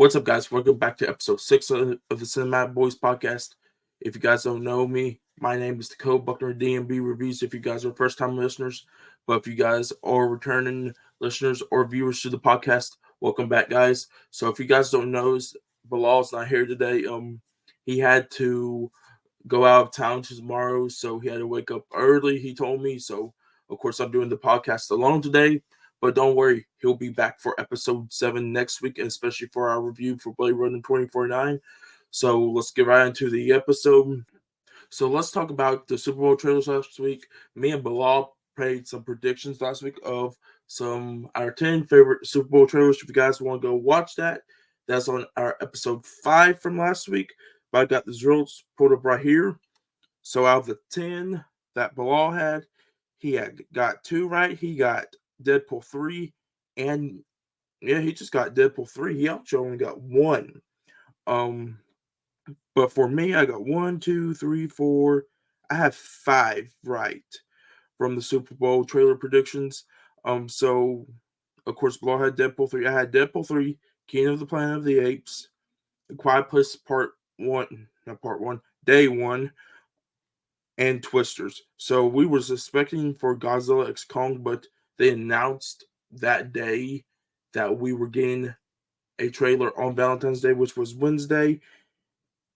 What's up, guys? Welcome back to episode 6 of the Cinematic Boys podcast. If you guys don't know me, my name is Dakota Buckner, DMB Reviews. If you guys are first-time listeners, but if you guys are returning listeners or viewers to the podcast, welcome back, guys. So if you guys don't know, Bilal's not here today. He had to go out of town tomorrow, so he had to wake up early, he told me. So, of course, I'm doing the podcast alone today. But don't worry, he'll be back for episode 7 next week, and especially for our review for Blade Runner 2049. So let's get right into the episode. So let's talk about the Super Bowl trailers last week. Me and Bilal made some predictions last week of some our 10 favorite Super Bowl trailers. If you guys want to go watch that, that's on our episode 5 from last week. But I got the results pulled up right here. So out of the 10 that Bilal had, he had got 2 right. He got Deadpool 3, and he just got Deadpool 3. He actually only got 1. But for me, I got 1, 2, 3, 4. I have 5 right from the Super Bowl trailer predictions. So of course, Bilal had Deadpool 3. I had Deadpool 3, King of the Planet of the Apes, The Quiet Place Part 1, not Part 1, Day 1, and Twisters. So we was expecting for Godzilla X Kong, but they announced that day that we were getting a trailer on Valentine's Day, which was Wednesday.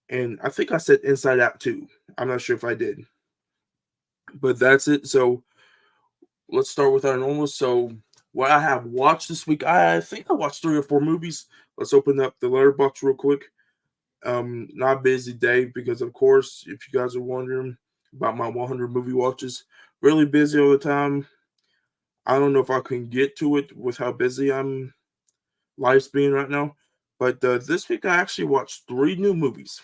And I think I said Inside Out too. I'm not sure if I did. But that's it. So let's start with our normal. So what I have watched this week, I think I watched 3 or 4 movies. Let's open up the Letterboxd real quick. Not a busy day because, of course, if you guys are wondering about my 100 movie watches, really busy all the time. I don't know if I can get to it with how busy I'm life's being right now. But this week I actually watched 3 new movies.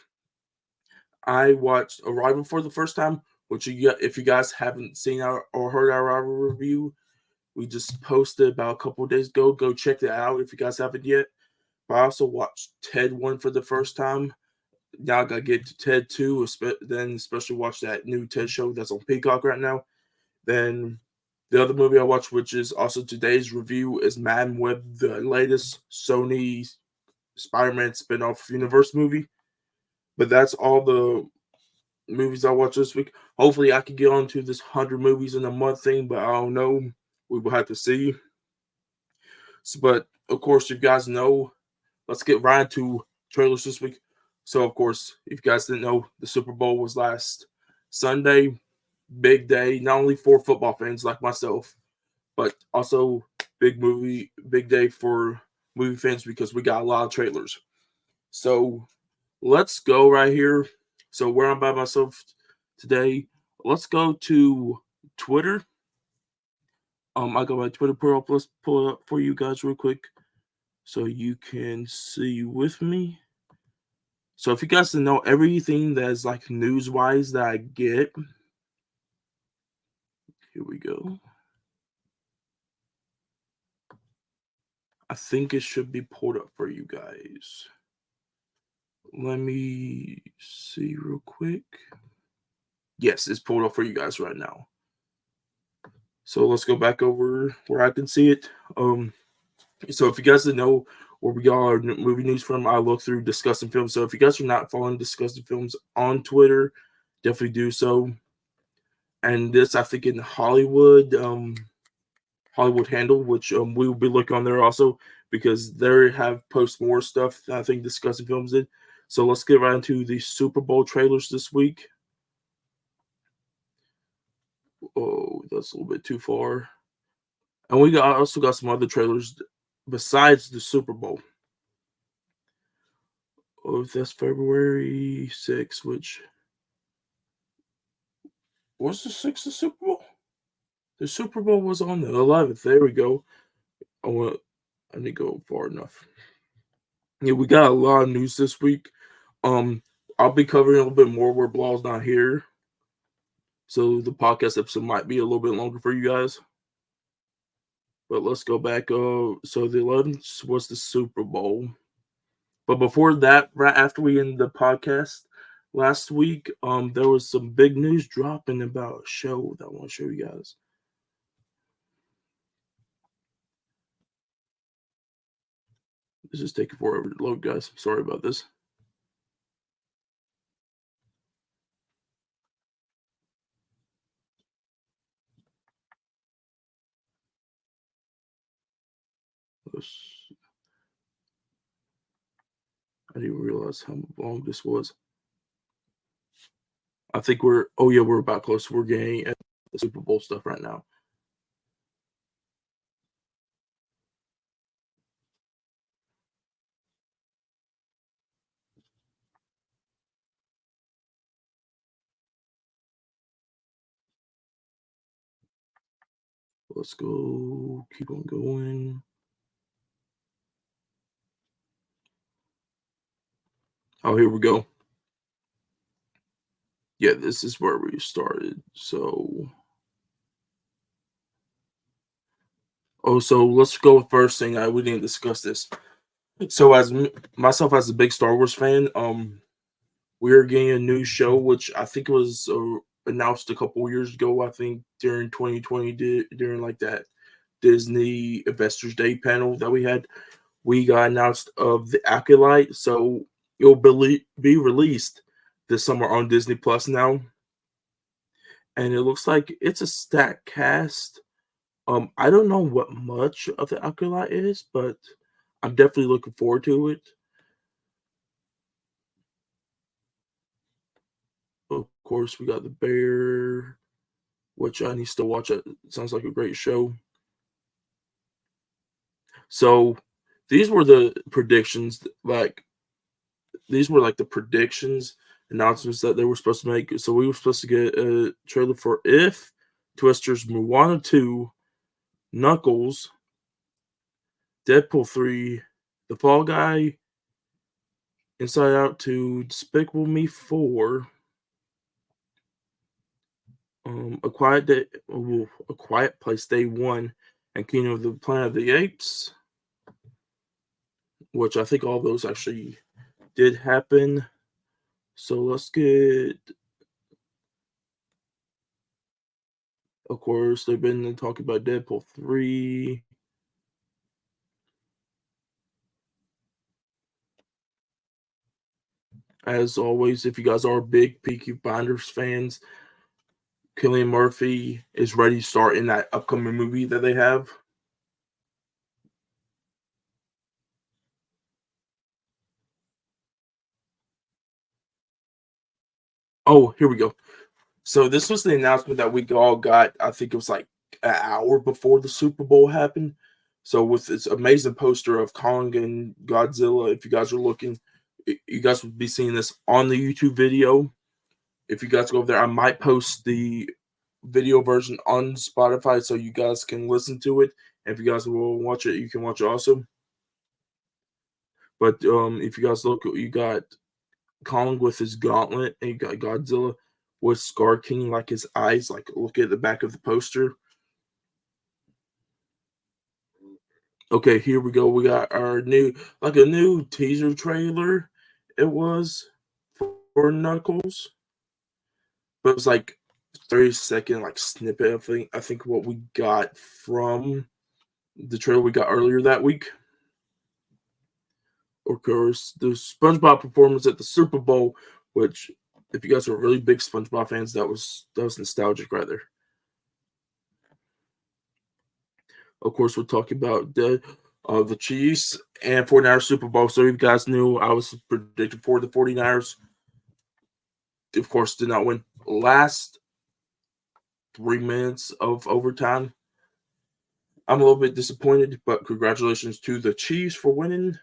I watched Arrival for the first time, which if you guys haven't seen or heard our Arrival review, we just posted about a couple of days ago. Go check that out if you guys haven't yet. But I also watched Ted 1 for the first time. Now I gotta get to Ted 2, then especially watch that new Ted show that's on Peacock right now. Then the other movie I watched, which is also today's review, is Madam Web, the latest Sony Spider-Man spin-off universe movie. But that's all the movies I watched this week. Hopefully I can get on to this 100 movies in a month thing, but I don't know. We will have to see. But, of course, you guys know, let's get right into trailers this week. So, of course, if you guys didn't know, the Super Bowl was last Sunday. Big day, not only for football fans like myself, but also big day for movie fans because we got a lot of trailers. So let's go right here. So where I'm by myself today, let's go to Twitter. I got my Twitter profile. Let's pull it up for you guys real quick so you can see with me. So if you guys didn't know everything that's like news-wise that I get, here we go. I think it should be pulled up for you guys. Let me see real quick. Yes, it's pulled up for you guys right now. So let's go back over where I can see it. So if you guys didn't know where we got our movie news from, I look through Discussing Films. So if you guys are not following Discussing Films on Twitter, definitely do so. And this, I think, in Hollywood Handle, which we will be looking on there also because they have post more stuff that I think Discussing Films did. So let's get right into the Super Bowl trailers this week. Oh, that's a little bit too far. And we also got some other trailers besides the Super Bowl. Oh, that's February 6th, which was the 6th of Super Bowl? The Super Bowl was on the 11th. There we go. I didn't go far enough. Yeah, we got a lot of news this week. I'll be covering a little bit more where Bilal's not here. So the podcast episode might be a little bit longer for you guys. But let's go back. So the 11th was the Super Bowl. But before that, right after we ended the podcast last week, there was some big news dropping about a show that I want to show you guys. This is taking forever to load, guys. Sorry about this. I didn't realize how long this was. I think we're about close. We're getting at the Super Bowl stuff right now. Let's go. Keep on going. Oh, here we go. Yeah, this is where we started. So so let's go with first thing. We didn't discuss this. So myself as a big Star Wars fan, we're getting a new show, which I think was announced a couple years ago. I think during 2020, during like that Disney Investors Day panel that we had, we got announced of the Acolyte. So it'll be released this summer on Disney Plus now, and it looks like it's a stacked cast. I don't know what much of the Acolyte is, but I'm definitely looking forward to it. Of course, we got the Bear, which I need to watch. It sounds like a great show. So these were the predictions. Like these were like the predictions announcements that they were supposed to make. So we were supposed to get a trailer for If, Twisters, Moana 2, Knuckles, Deadpool 3, The Fall Guy, Inside Out 2, Despicable Me 4, A Quiet Day, A Quiet Place Day 1, and Kingdom of the Planet of the Apes, which I think all those actually did happen. So let's get, of course, they've been talking about Deadpool 3. As always, if you guys are big Peaky Blinders fans, Cillian Murphy is ready to start in that upcoming movie that they have. Oh, here we go. So this was the announcement that we all got. I think it was like an hour before the Super Bowl happened. So with this amazing poster of Kong and Godzilla, if you guys are looking, you guys will be seeing this on the YouTube video. If you guys go over there, I might post the video version on Spotify so you guys can listen to it. And if you guys will watch it, you can watch it also. But if you guys look, you got Kong with his gauntlet, and you got Godzilla with Scar King, like his eyes. Like look at the back of the poster. Okay, here we go. We got our a new teaser trailer. It was for Knuckles, but it was like 30-second like snippet. I think what we got from the trailer we got earlier that week. Of course, the SpongeBob performance at the Super Bowl, which if you guys are really big SpongeBob fans, that was nostalgic right there. Of course, we're talking about the Chiefs and 49ers Super Bowl. So you guys knew I was predicting for the 49ers. Of course, did not win. Last 3 minutes of overtime. I'm a little bit disappointed, but congratulations to the Chiefs for winning.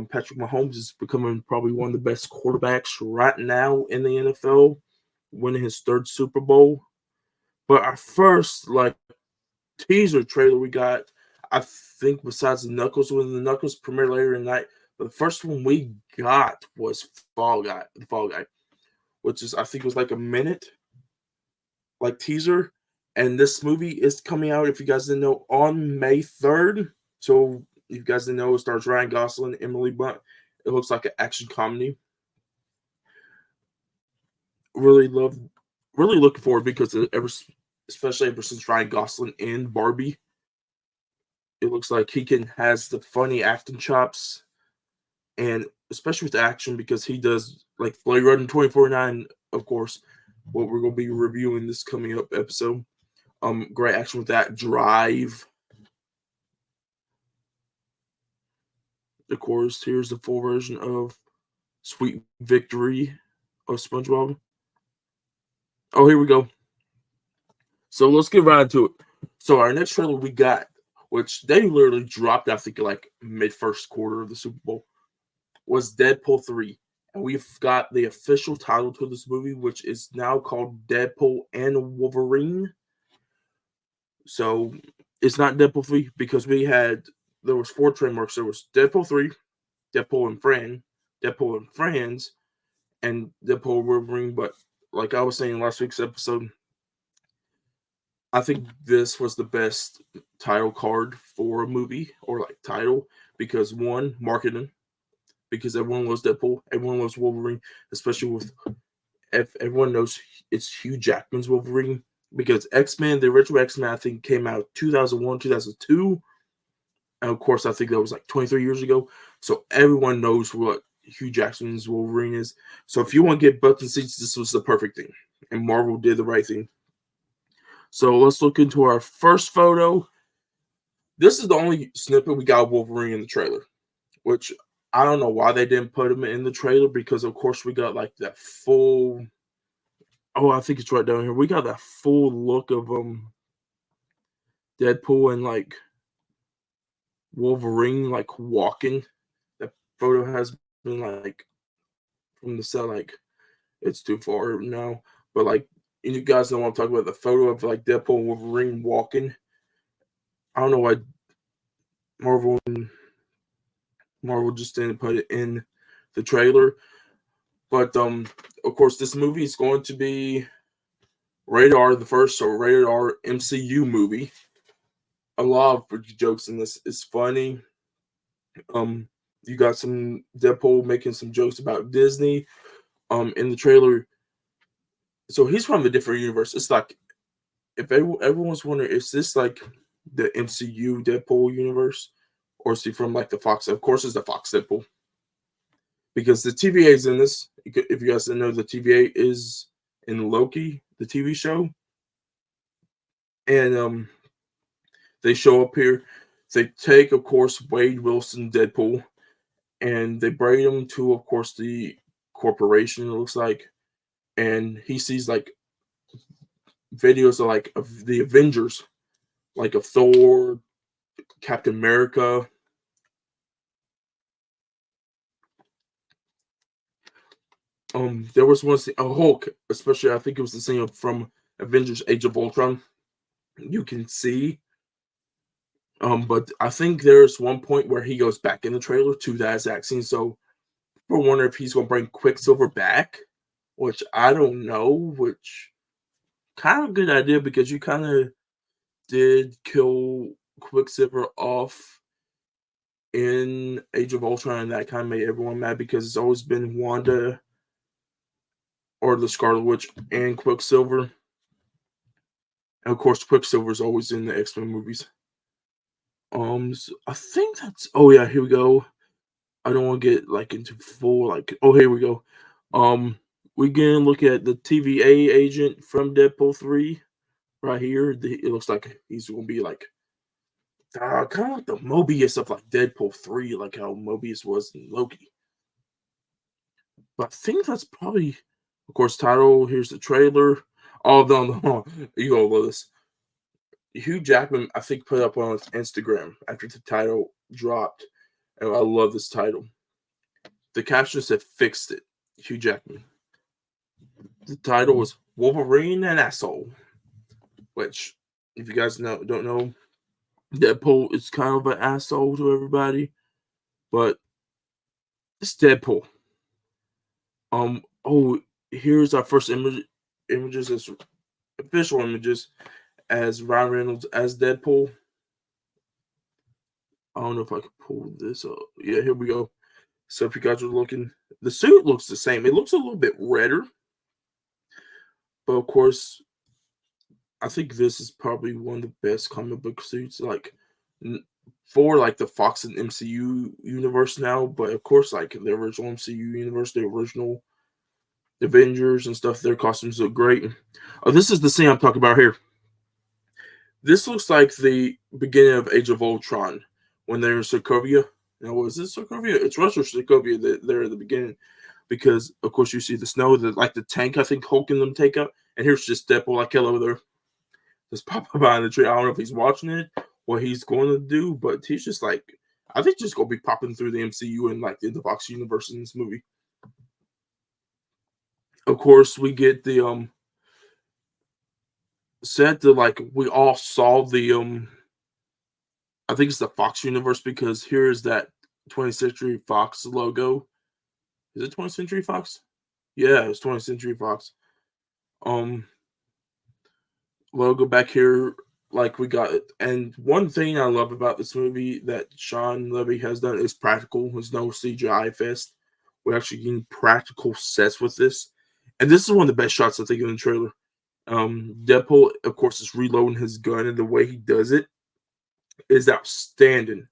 Patrick Mahomes is becoming probably one of the best quarterbacks right now in the NFL, winning his third Super Bowl. But our first teaser trailer we got, I think besides the Knuckles winning, the Knuckles premiere later in the night, but the first one we got was the Fall Guy, which is I think was like a minute teaser. And this movie is coming out, if you guys didn't know, on May 3rd. So if you guys didn't know, it stars Ryan Gosling, Emily Blunt. It looks like an action comedy. Really looking forward because especially ever since Ryan Gosling in Barbie, it looks like he has the funny acting chops. and especially with the action because he does like Blade Runner 2049, of course, what we're gonna be reviewing this coming up episode. Great action with that. Drive. Of course, here's the full version of Sweet Victory of SpongeBob. Oh, here we go. So let's get right into it. So our next trailer we got, which they literally dropped, I think, like mid first quarter of the Super Bowl, was Deadpool 3. And we've got the official title to this movie, which is now called Deadpool and Wolverine. So it's not Deadpool 3 because there was 4 trademarks. There was Deadpool 3, Deadpool and Friends, and Deadpool Wolverine. But like I was saying in last week's episode, I think this was the best title card for a movie or like title because one, marketing, because everyone loves Deadpool, everyone loves Wolverine, especially with if everyone knows it's Hugh Jackman's Wolverine because X-Men, the original X-Men, I think came out 2001, 2002. And of course, I think that was like 23 years ago. So everyone knows what Hugh Jackson's Wolverine is. So if you want to get butts and seats, this was the perfect thing. And Marvel did the right thing. So let's look into our first photo. This is the only snippet we got of Wolverine in the trailer, which I don't know why they didn't put him in the trailer because, of course, we got like that full. Oh, I think it's right down here. We got that full look of Deadpool and like Wolverine like walking. That photo has been like from the set, like it's too far now. But like you guys know what I'm talking about. The photo of like Deadpool and Wolverine walking. I don't know why Marvel just didn't put it in the trailer. But of course this movie is going to be rated R, the first or rated R MCU movie. A lot of jokes in this. It's funny. You got some Deadpool making some jokes about Disney. In the trailer. So he's from a different universe. It's like if everyone's wondering, is this like the MCU Deadpool universe, or is he from like the Fox? Of course, it's the Fox Deadpool because the TVA is in this. If you guys didn't know, the TVA is in Loki, the TV show, and they show up here. They take, of course, Wade Wilson Deadpool, and they bring him to, of course, the corporation. It looks like, and he sees like videos of the Avengers, like of Thor, Captain America. There was one scene, a Hulk, especially I think it was the scene from Avengers: Age of Ultron. You can see, but I think there's one point where he goes back in the trailer to that exact scene. So people wonder if he's gonna bring Quicksilver back, which I don't know. Which kind of a good idea because you kind of did kill Quicksilver off in Age of Ultron, and that kind of made everyone mad because it's always been Wanda or the Scarlet Witch and Quicksilver. And of course, Quicksilver is always in the X-Men movies. So I think that's. Oh yeah, here we go. I don't want to get like into full like. Oh, here we go. We can look at the TVA agent from Deadpool 3 right here. It looks like he's gonna be like kind of like the Mobius of like Deadpool 3, like how Mobius was in Loki. But I think that's probably, of course, title. Here's the trailer. Oh no, you gonna love this. Hugh Jackman, I think, put up on his Instagram after the title dropped, and I love this title. The caption said "Fixed It." Hugh Jackman. The title was Wolverine and Asshole, which, if you guys don't know, Deadpool is kind of an asshole to everybody, but it's Deadpool. Oh, here's our first images as official images as Ryan Reynolds as Deadpool. I don't know if I can pull this up. Yeah, here we go. So if you guys are looking, the suit looks the same. It looks a little bit redder, but of course, I think this is probably one of the best comic book suits. Like for like the Fox and MCU universe now, but of course, like the original MCU universe, the original Avengers and stuff, their costumes look great. Oh, this is the scene I'm talking about here. This looks like the beginning of Age of Ultron when they're in Sokovia. Now, is this Sokovia? It's Russia or Sokovia that they're at the beginning because, of course, you see the snow, like the tank, I think Hulk and them take out. And here's just Deadpool, like, hello there. Just pop up behind the tree. I don't know if he's watching it, what he's going to do, but he's just like, I think just going to be popping through the MCU and like the Fox universe in this movie. Of course, we get the set to like we all saw the I think it's the Fox universe because here's that 20th Century Fox logo. Is it 20th Century Fox? Yeah, it's 20th Century Fox. Um Logo back here like we got it. And one thing I love about this movie that Sean Levy has done is practical. There's no CGI fest. We're actually getting practical sets with this. And this is one of the best shots I think in the trailer. Deadpool, of course, is reloading his gun, and the way he does it is outstanding.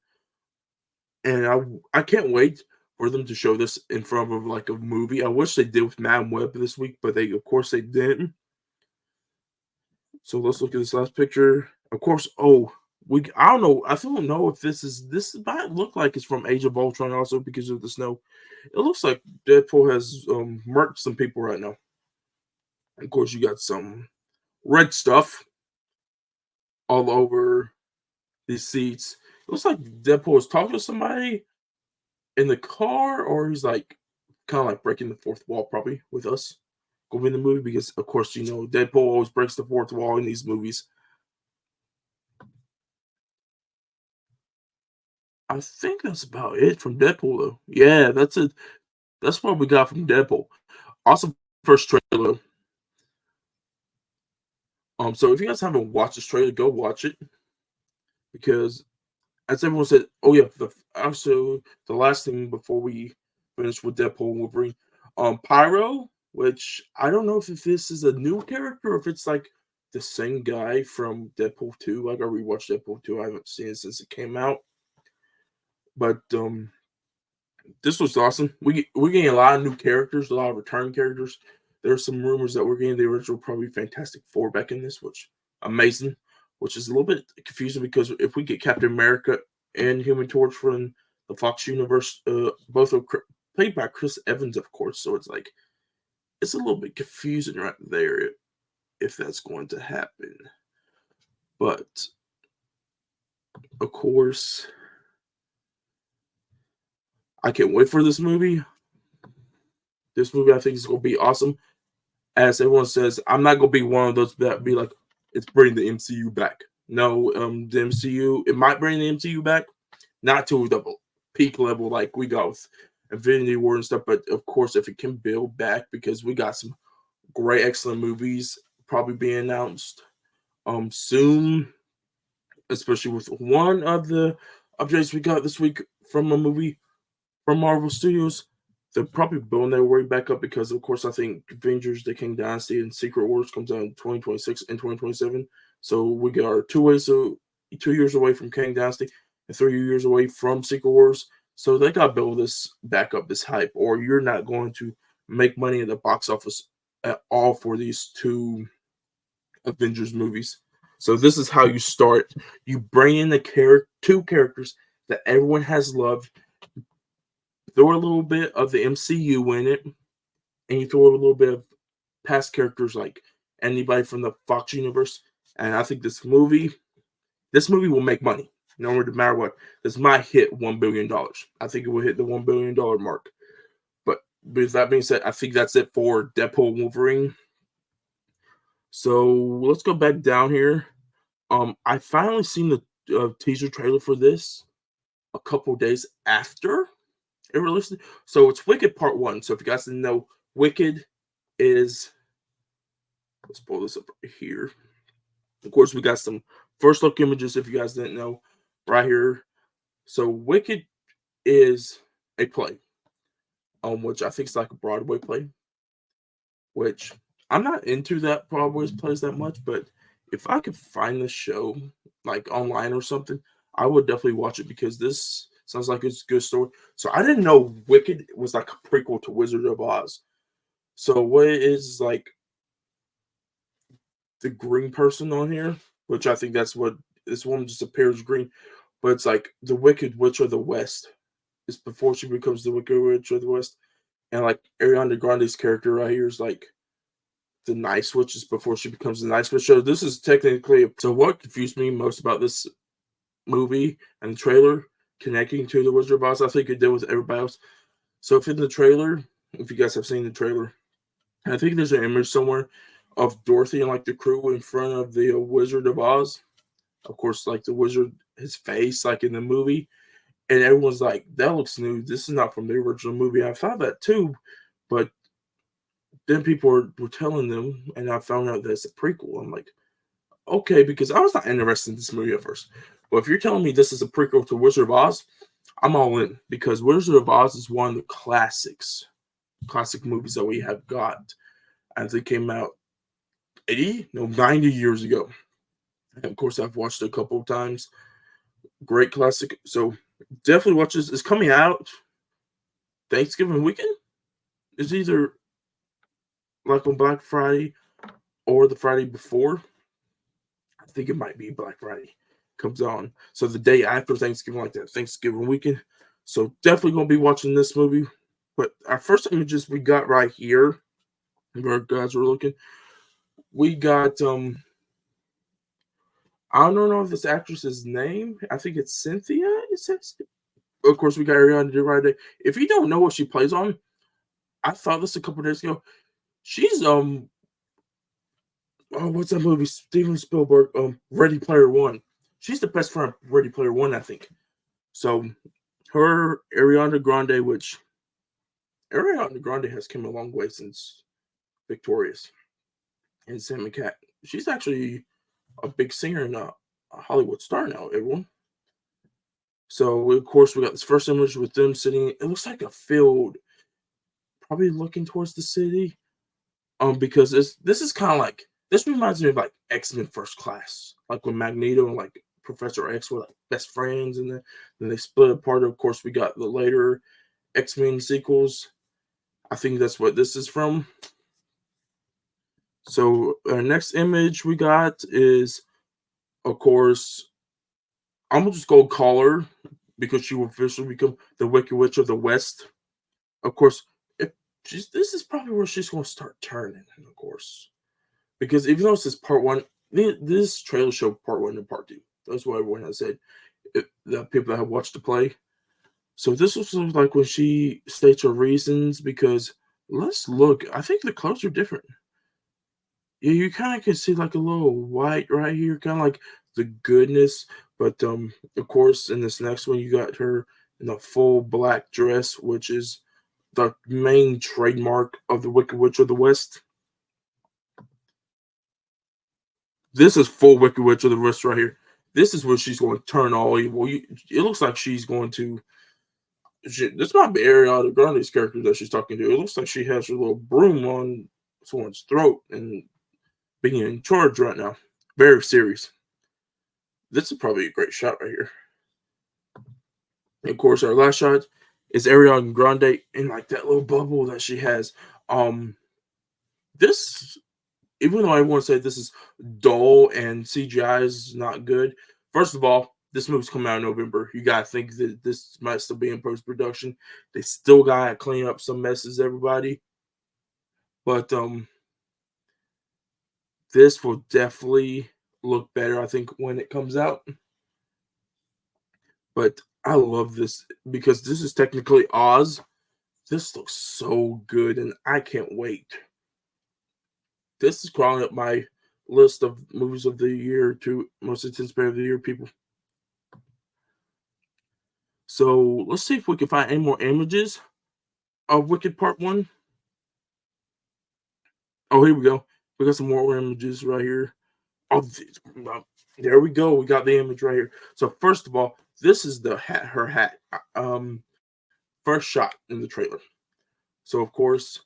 And I can't wait for them to show this in front of like a movie. I wish they did with Madam Web this week, but they of course they didn't. So let's look at this last picture. Of course, I don't know. I don't know if this might look like it's from Age of Ultron also because of the snow. It looks like Deadpool has murked some people right now. Of course, you got some red stuff all over these seats. It looks like Deadpool is talking to somebody in the car, or he's like kind of like breaking the fourth wall, probably with us going in the movie because, of course, Deadpool always breaks the fourth wall in these movies. I think that's about it from Deadpool, though. Yeah, that's it. That's what we got from Deadpool. Awesome first trailer. So if you guys haven't watched this trailer, go watch it because as everyone said, oh yeah, also the last thing before we finish with Deadpool and Wolverine, Pyro, which I don't know if this is a new character or if it's like the same guy from Deadpool 2. Like I rewatched Deadpool 2, I haven't seen it since it came out, but this was awesome. We're getting a lot of new characters, a lot of return characters. There's some rumors that we're getting the original probably Fantastic Four back in this, which amazing. Which is a little bit confusing because if we get Captain America and Human Torch from the Fox universe, both are played by Chris Evans, of course. So it's like it's a little bit confusing right there if that's going to happen. But of course, I can't wait for this movie. This movie, I think, is going to be awesome. As everyone says, I'm not going to be one of those that be like, it's bringing the MCU back. No, the MCU, it might bring the MCU back, not to the peak level like we got with Infinity War and stuff, but of course, if it can build back, because we got some great, excellent movies probably being announced soon, especially with one of the updates we got this week from a movie from Marvel Studios. They're probably building their way back up because, of course, I think Avengers: The King Dynasty and Secret Wars comes out in 2026 and 2027. So we got our 2 years away from King Dynasty and 3 years away from Secret Wars. So they got to build this back up, this hype, or you're not going to make money at the box office at all for these two Avengers movies. So this is how you start. You bring in the two characters that everyone has loved, throw a little bit of the MCU in it, and you throw a little bit of past characters like anybody from the Fox universe. And I think this movie will make money, no matter what. This might hit $1 billion. I think it will hit the $1 billion mark. But with that being said, I think that's it for Deadpool and Wolverine. So let's go back down here. I finally seen the teaser trailer for this a couple days after it released. So it's Wicked Part 1. So if you guys didn't know, Wicked is, let's pull this up right here. Of course, we got some first look images if you guys didn't know right here. So Wicked is a play, which I think is like a Broadway play, which I'm not into that Broadway plays that much, but if I could find the show like online or something, I would definitely watch it because this sounds like it's a good story. So I didn't know Wicked was like a prequel to Wizard of Oz. So what it is like the green person on here, which I think that's what this woman just appears green, but it's like the Wicked Witch of the West. It's before she becomes the Wicked Witch of the West, and like Ariana Grande's character right here is like the Nice Witch is before she becomes the Nice Witch. So this is technically so. What confused me most about this movie and the trailer connecting to the Wizard of Oz, I think it did with everybody else. So if in the trailer, if you guys have seen the trailer, I think there's an image somewhere of Dorothy and like the crew in front of the Wizard of Oz. Of course, like the wizard, his face, like in the movie, and everyone's like, "That looks new. This is not from the original movie." I thought that too, but then people were telling them, and I found out that it's a prequel. I'm like, okay, because I was not interested in this movie at first. But if you're telling me this is a prequel to Wizard of Oz, I'm all in because Wizard of Oz is one of the classic movies that we have got. As it came out 90 years ago. And of course, I've watched it a couple of times. Great classic. So definitely watch this. It's coming out Thanksgiving weekend. It's either like on Black Friday or the Friday before. I think it might be Black Friday comes on. So the day after Thanksgiving, like that Thanksgiving weekend. So definitely gonna be watching this movie. But our first images we got right here, where guys were looking, we got I don't know if this actress's name. I think it's Cynthia. It says. Of course, we got Ariana Grande. If you don't know what she plays on, I thought this a couple days ago. She's oh, what's that movie? Steven Spielberg, Ready Player One. She's the best friend of Ready Player One, I think. So her Ariana Grande, which Ariana Grande has come a long way since Victorious and Sam Cat. She's actually a big singer and a Hollywood star now, everyone. So of course we got this first image with them sitting. It looks like a field, probably looking towards the city. Because this is kind of like this reminds me of like X-Men First Class, like when Magneto and like Professor X were like best friends, and then they split apart. Of course, we got the later X-Men sequels. I think that's what this is from. So our next image we got is, of course, I'm gonna just go call her because she will officially become the Wicked Witch of the West. Of course, if this is probably where she's gonna start turning, of course. Because even though this is part one, this trailer showed part one and part two. That's what everyone has said. The people that have watched the play. So this was like when she states her reasons. Because let's look. I think the clothes are different. Yeah, you kind of can see like a little white right here, kind of like the goodness. But of course, in this next one, you got her in a full black dress, which is the main trademark of the Wicked Witch of the West. This is full Wicked Witch of the West right here. This is where she's going to turn all evil. It looks like she's going to. This might be Ariana Grande's character that she's talking to. It looks like she has her little broom on someone's throat and being in charge right now. Very serious. This is probably a great shot right here. And of course, our last shot is Ariana Grande in like that little bubble that she has. This, even though everyone said this is dull and CGI is not good, first of all, this movie's coming out in November. You gotta think that this might still be in post production. They still gotta clean up some messes, everybody. But this will definitely look better, I think, when it comes out. But I love this because this is technically Oz. This looks so good, and I can't wait. This is crawling up my list of movies of the year to most anticipated of the year, people. So let's see if we can find any more images of Wicked Part 1. Oh, here we go. We got some more images right here. Oh, there we go. We got the image right here. So first of all, this is the hat, her hat. First shot in the trailer. So of course,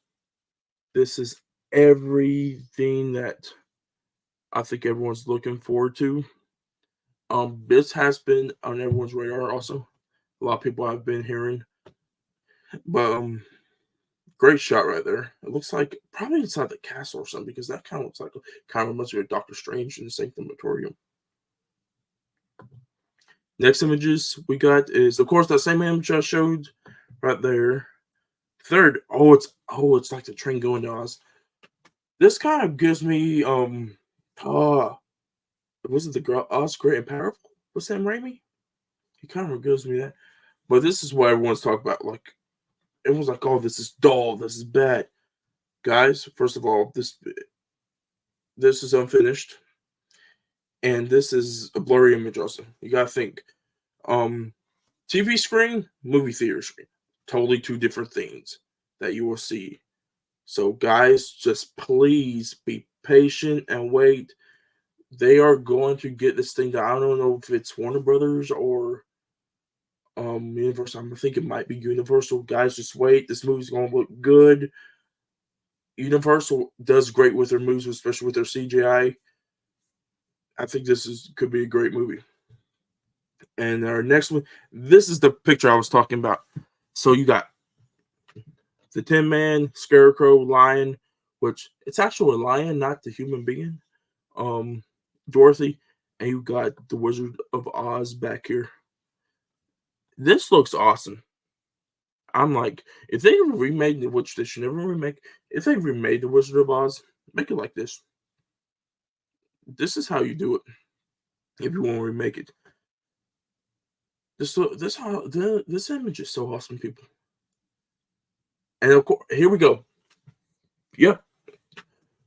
this is everything that I think everyone's looking forward to. This has been on everyone's radar also. A lot of people have been hearing. But great shot right there. It looks like probably inside the castle or something, because that kind of looks like kind of reminds me of Doctor Strange in the Sanctuarium. Next images we got is, of course, that same image I showed right there. Third, it's like the train going to Oz. This kind of gives me was it the girl Oz Great and Powerful with Sam Raimi? He kind of gives me that. But this is what everyone's talking about. Like, everyone's like, "Oh, this is dull. This is bad." Guys, first of all, this is unfinished, and this is a blurry image. Also, you gotta think, TV screen, movie theater screen, totally two different things that you will see. So, guys, just please be patient and wait. They are going to get this thing that I don't know if it's Warner Brothers or Universal. I think it might be Universal. Guys, just wait. This movie's going to look good. Universal does great with their movies, especially with their CGI. I think could be a great movie. And our next one, this is the picture I was talking about. So you got the Tin Man, Scarecrow, Lion, which it's actually a lion, not the human being. Dorothy, and you got the Wizard of Oz back here. This looks awesome. I'm like, if they remade it, which they should never remake, if they remade the Wizard of Oz, make it like this. This is how you do it. If you want to remake it, this image is so awesome, people. And of course, here we go. Yep.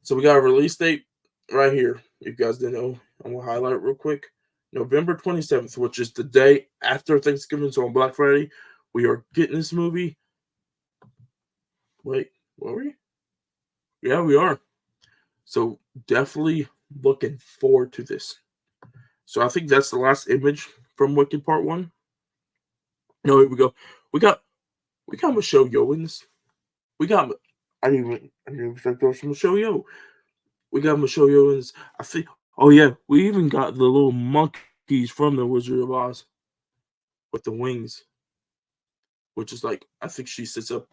So we got a release date right here. If you guys didn't know, I'm gonna highlight it real quick. November 27th, which is the day after Thanksgiving, so on Black Friday, we are getting this movie. Wait, were we? Yeah, we are. So definitely looking forward to this. So I think that's the last image from Wicked Part 1. No, here we go. We got Michelle Yeoh in this. I didn't even expect there was Michelle Yeoh. We got Michelle Yeoh in this. I think. Oh yeah, we even got the little monkeys from the Wizard of Oz with the wings, which is like, I think she sits up.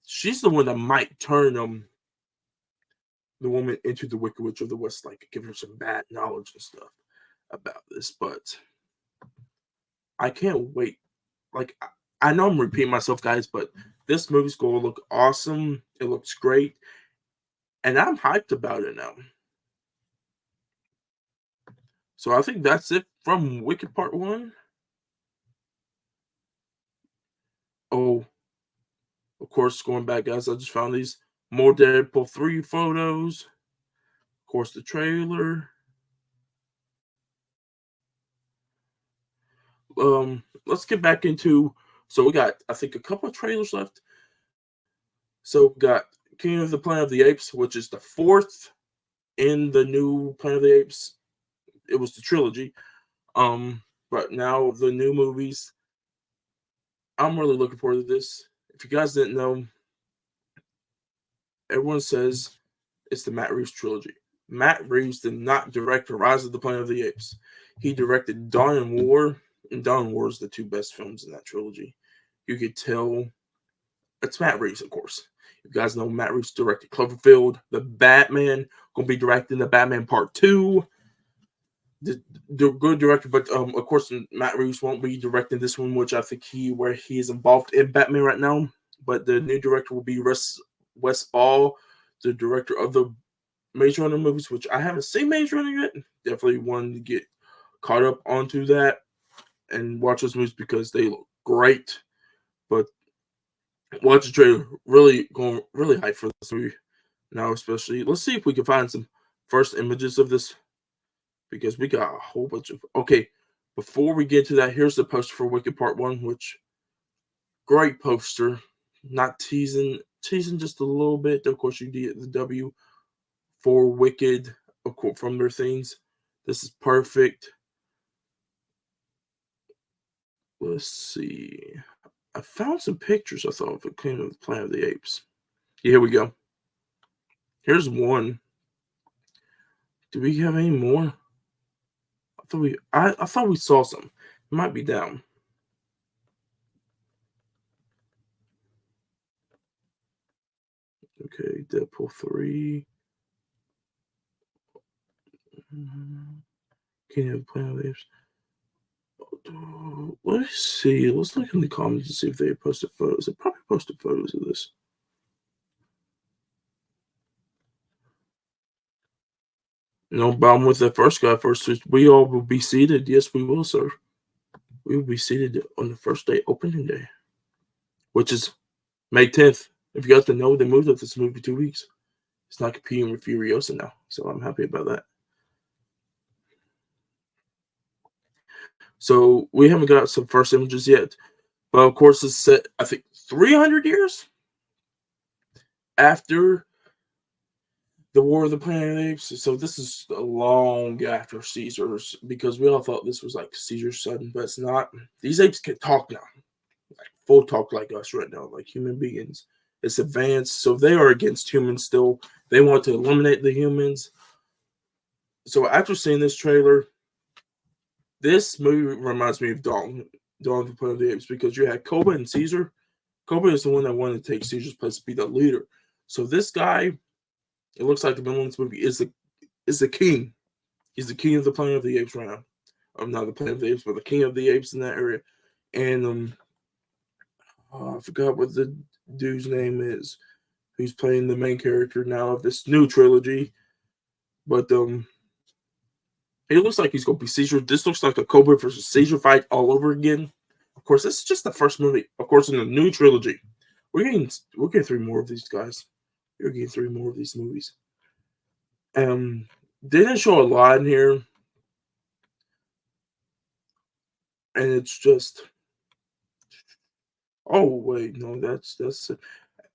She's the one that might turn the woman into the Wicked Witch of the West, like give her some bad knowledge and stuff about this. But I can't wait. Like, I know I'm repeating myself, guys, but this movie's going to look awesome. It looks great, and I'm hyped about it now. So I think that's it from Wicked Part 1. Oh, of course, going back, guys, I just found these more Deadpool 3 photos. Of course, the trailer. Let's get back into. So we got, I think, a couple of trailers left. So we got King of the Planet of the Apes, which is the fourth in the new Planet of the Apes. It was the trilogy. But now the new movies. I'm really looking forward to this. If you guys didn't know, everyone says it's the Matt Reeves trilogy. Matt Reeves did not direct Rise of the Planet of the Apes. He directed Dawn and War, and Dawn and War is the two best films in that trilogy. You could tell it's Matt Reeves, of course. You guys know Matt Reeves directed Cloverfield, The Batman, going to be directing The Batman Part 2. The good director, but of course Matt Reeves won't be directing this one, which I think he is involved in Batman right now. But the new director will be Wes Ball, the director of the Maze Runner movies, which I haven't seen Maze Runner yet. Definitely wanted to get caught up onto that and watch those movies because they look great. But watch the trailer. Really hyped for this movie now, especially. Let's see if we can find some first images of this, because we got a whole bunch of. Okay, before we get to that, here's the poster for Wicked Part 1, which great poster. Not teasing just a little bit. Of course, you get the W for Wicked, of course, from their things. This is perfect. Let's see. I found some pictures, I thought, of the King of the Planet of the Apes. Yeah, here we go. Here's one. Do we have any more? I I thought we saw some. It might be down. Okay, Deadpool 3. King of the Planet of the Apes. Let's see. Let's look in the comments to see if they posted photos. They probably posted photos of this. No, but I'm with the first guy first. We all will be seated. Yes, we will, sir. We will be seated on the first day, opening day, which is May 10th. If you guys didn't know, they moved up this movie 2 weeks. It's not competing with Furiosa now, so I'm happy about that. So we haven't got some first images yet, but of course it's set, I think, 300 years after the War of the Planet of the Apes. So this is a long after Caesar's, because we all thought this was like Caesar's son, but it's not. These apes can talk now, like full talk like us right now, like human beings. It's advanced, so they are against humans still. They want to eliminate the humans. So after seeing this trailer, this movie reminds me of Dawn of the Planet of the Apes, because you had Koba and Caesar. Koba is the one that wanted to take Caesar's place to be the leader. So this guy, it looks like the villain in this movie is the king. He's the king of the Planet of the Apes right now. Not the Planet of the Apes, but the king of the apes in that area. And I forgot what the dude's name is, who's playing the main character now of this new trilogy. But it looks like he's gonna be Caesar. This looks like a Cobra versus Caesar fight all over again. Of course, this is just the first movie. Of course, in the new trilogy, we're getting three more of these guys. We're getting three more of these movies. They didn't show a lot in here, and it's just. Oh wait, no, that's.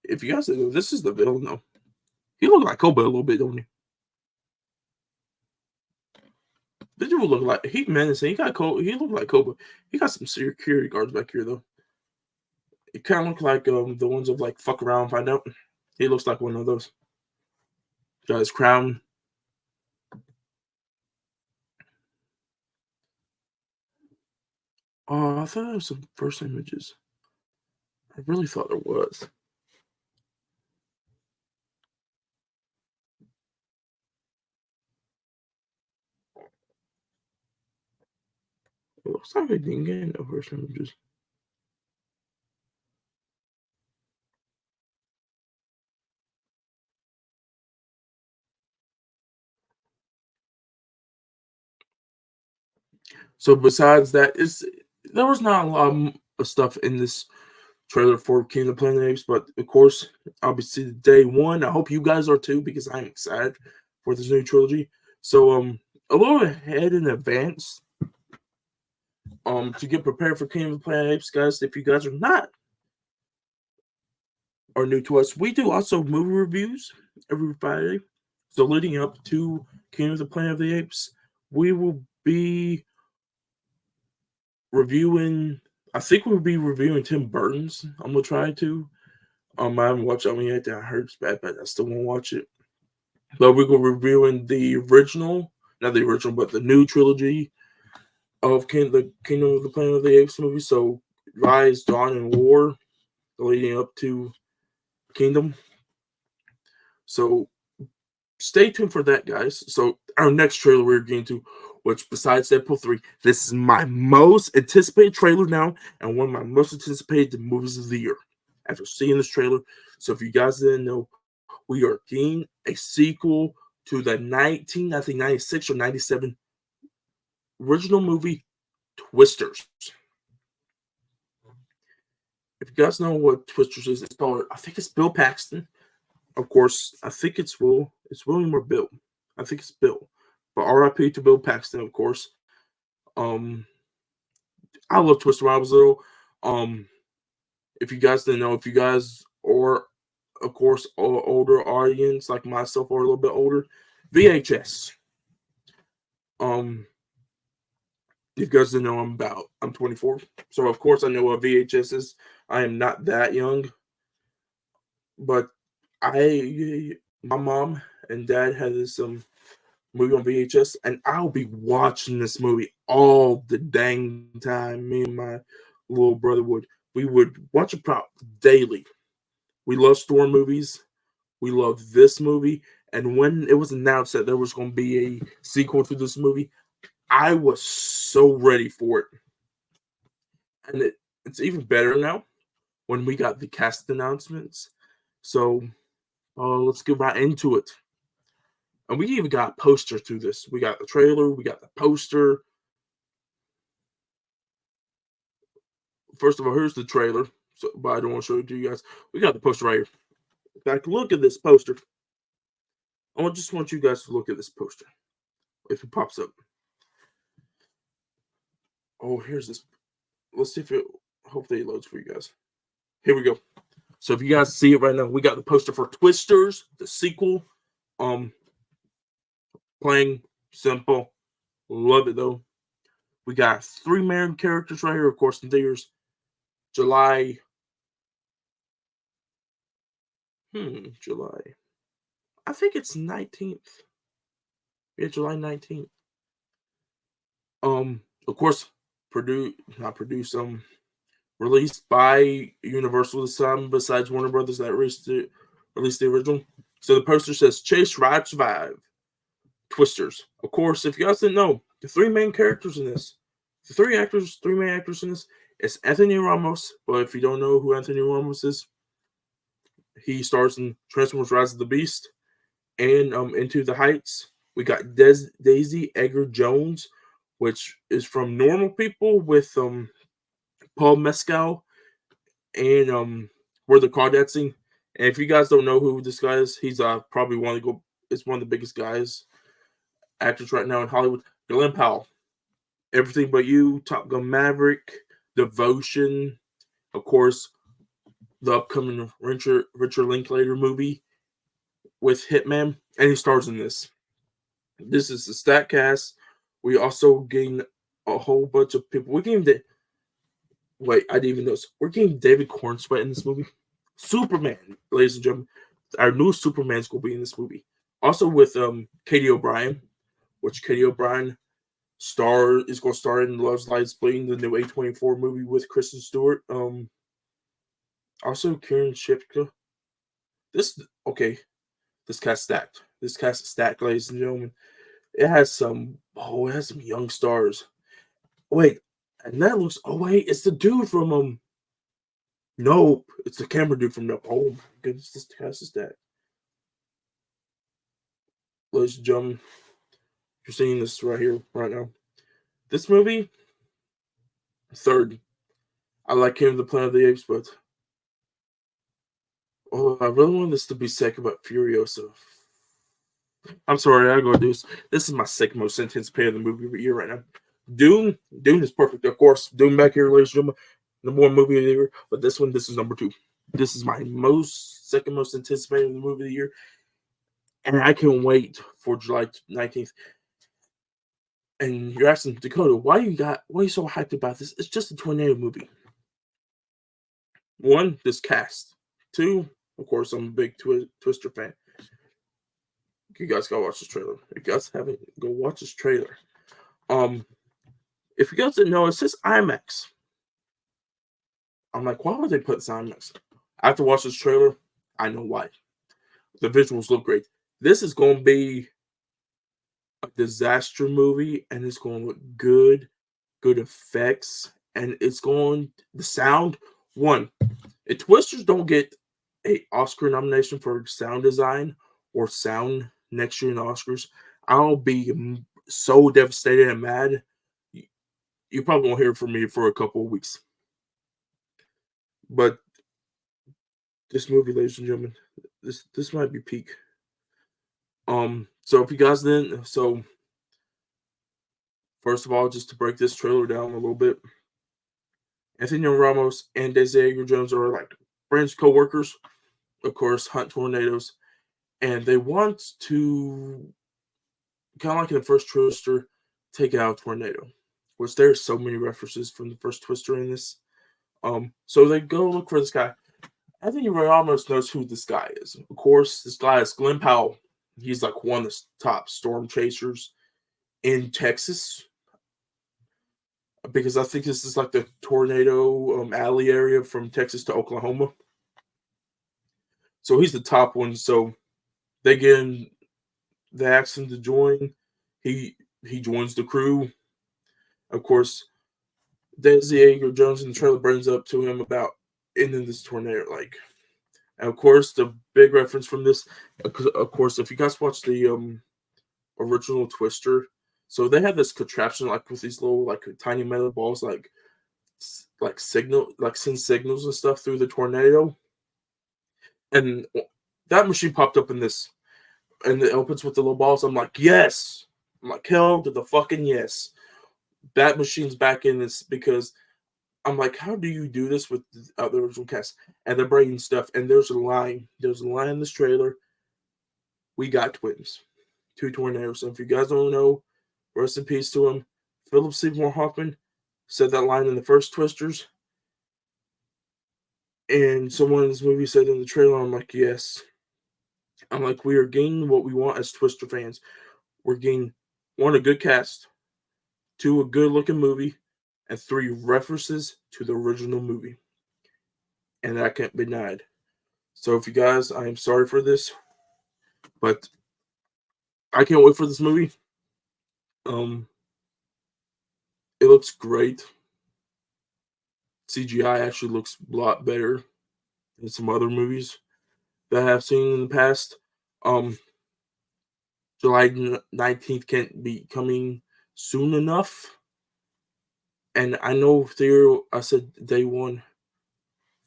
If you guys know, this is the villain though. He looked like Cobra a little bit, don't he? This dude look like he menacing. He looked like Cobra. He got some security guards back here though. It kind of looked like the ones of like fuck around, find out. He looks like one of those. Got his crown. Oh, I thought there was some first images. I really thought there was. It looks like I didn't get no first images. So besides that, there was not a lot of stuff in this trailer for King of the Planet of the Apes, but of course, I'll be seeing day one. I hope you guys are too, because I'm excited for this new trilogy. So a little ahead in advance, to get prepared for King of the Planet of the Apes, guys. If you guys are new to us, we do also movie reviews every Friday. So leading up to King of the Planet of the Apes, we will be reviewing. I think we'll be reviewing Tim Burton's. I'm gonna try to. I haven't watched that one yet. I heard it's bad, but I still won't watch it. But we're gonna be reviewing the original, not the original, but the new trilogy of the Kingdom of the Planet of the Apes movie. So Rise, Dawn, and War, leading up to Kingdom. So stay tuned for that, guys. So our next trailer we're getting to, which besides Deadpool 3, this is my most anticipated trailer now, and one of my most anticipated movies of the year after seeing this trailer. So if you guys didn't know, we are getting a sequel to the 1996 or 97 original movie Twisters. If you guys know what Twisters is, it's called, I think it's Bill Paxton. Of course, I think it's William or Bill. I think it's Bill. But R.I.P. to Bill Paxton, of course. I love Twister when I was little. If you guys didn't know, if you guys or of course older audience like myself or a little bit older, VHS. If you guys didn't know, I'm 24, so of course I know what VHS is. I am not that young, but my mom and dad had this movie on VHS, and I'll be watching this movie all the dang time. Me and my little brother would watch it daily. We love storm movies. We love this movie, and when it was announced that there was going to be a sequel to this movie, I was so ready for it. And it's even better now when we got the cast announcements. So let's get right into it. And we even got a poster to this. We got the trailer, we got the poster. First of all, here's the trailer, but I don't want to show it to you guys. We got the poster right here. Like, look at this poster. I just want you guys to look at this poster. If it pops up. Oh, here's this. Let's see if it. Hopefully it loads for you guys. Here we go. So if you guys see it right now, we got the poster for Twisters, the sequel. Plain, simple. Love it though. We got 3 main characters right here, of course, in theaters. July. July. I think it's 19th. Yeah, July 19th. Of course, released by Universal this time, besides Warner Brothers that released the original. So the poster says Chase, Ride, Survive. Twisters. Of course, if you guys didn't know, the 3 main characters in this, the 3 main actors in this, it's Anthony Ramos. But if you don't know who Anthony Ramos is, he stars in Transformers: Rise of the Beast and Into the Heights. We got Daisy Edgar Jones, which is from Normal People with Paul Mescal and Where the Crawdads Sing. And if you guys don't know who this guy is, he's probably one of the biggest actors right now in Hollywood. Glenn Powell, Everything But You, Top Gun Maverick, Devotion, of course, the upcoming Richard Linklater movie with Hitman, and he stars in this. This is the stat cast. We also gain a whole bunch of people. Wait, I didn't even notice. We're getting David Cornsweet in this movie. Superman, ladies and gentlemen. Our new Superman's going to be in this movie. Also with Katie O'Brien, which Katie O'Brien is going to star in Love's Lights Bleeding, the new A24 movie with Kristen Stewart. Also Kieran Shipka. This cast stacked. This cast is stacked, ladies and gentlemen. It has some young stars. Wait, and that looks. Oh wait, it's the dude from Nope. It's the camera dude from Nope. Oh my goodness, this cast is stacked. Ladies and gentlemen, you're seeing this right here, right now. This movie, third. I like King of the Planet of the Apes, but I really want this to be second, but Furiosa. I'm sorry, I gotta do this. This is my second most anticipated movie of the year right now. Dune is perfect. Of course, Dune back here, ladies and gentlemen, number 1 movie of the year. But this is number 2. This is my second most anticipated movie of the year, and I can't wait for July 19th. And you're asking, Dakota, why are you so hyped about this? It's just a tornado movie. 1, this cast. 2, of course, I'm a big Twister fan. You guys gotta watch this trailer. If you guys haven't, go watch this trailer. If you guys didn't know, it says IMAX. I'm like, why would they put this IMAX? After watching this trailer, I know why. The visuals look great. This is going to be a disaster movie, and it's going to look good effects, and the sound. 1, if Twisters don't get an Oscar nomination for sound design or sound next year in the Oscars, I'll be so devastated and mad. You probably won't hear from me for a couple of weeks. But this movie, ladies and gentlemen, this might be peak. So if you guys didn't, first of all, just to break this trailer down a little bit, Anthony Ramos and Daisy Edgar Jones are like friends, co-workers, of course, hunt tornadoes, and they want to, kind of like in the first Twister, take out a tornado, which there's so many references from the first Twister in this. So they go look for this guy. Anthony Ramos knows who this guy is. Of course, this guy is Glenn Powell. He's like one of the top storm chasers in Texas, because I think this is like the tornado alley area from Texas to Oklahoma. So he's the top one. So they get him, they ask him to join. He joins the crew. Of course, Desi Edgar Jones in the trailer brings up to him about ending this tornado. Like, and of course, the big reference from this, of course, if you guys watch the original Twister, so they have this contraption like with these little like tiny metal balls, like signal, like send signals and stuff through the tornado. And that machine popped up in this, and it opens with the little balls. I'm like, yes. I'm like, hell to the fucking yes. That machine's back in this, because I'm like, how do you do this with the original cast? And they're bringing stuff, and there's a line. There's a line in this trailer. We got twins. 2 tornadoes. So if you guys don't know, rest in peace to him. Philip Seymour Hoffman said that line in the first Twisters. And someone in this movie said in the trailer, I'm like, yes. I'm like, we are gaining what we want as Twister fans. We're getting 1, a good cast, 2, a good looking movie, and 3, references to the original movie. And that can't be denied. So if you guys, I am sorry for this, but I can't wait for this movie. It looks great. CGI actually looks a lot better than some other movies that I have seen in the past. July 19th can't be coming soon enough. And I know there, I said day 1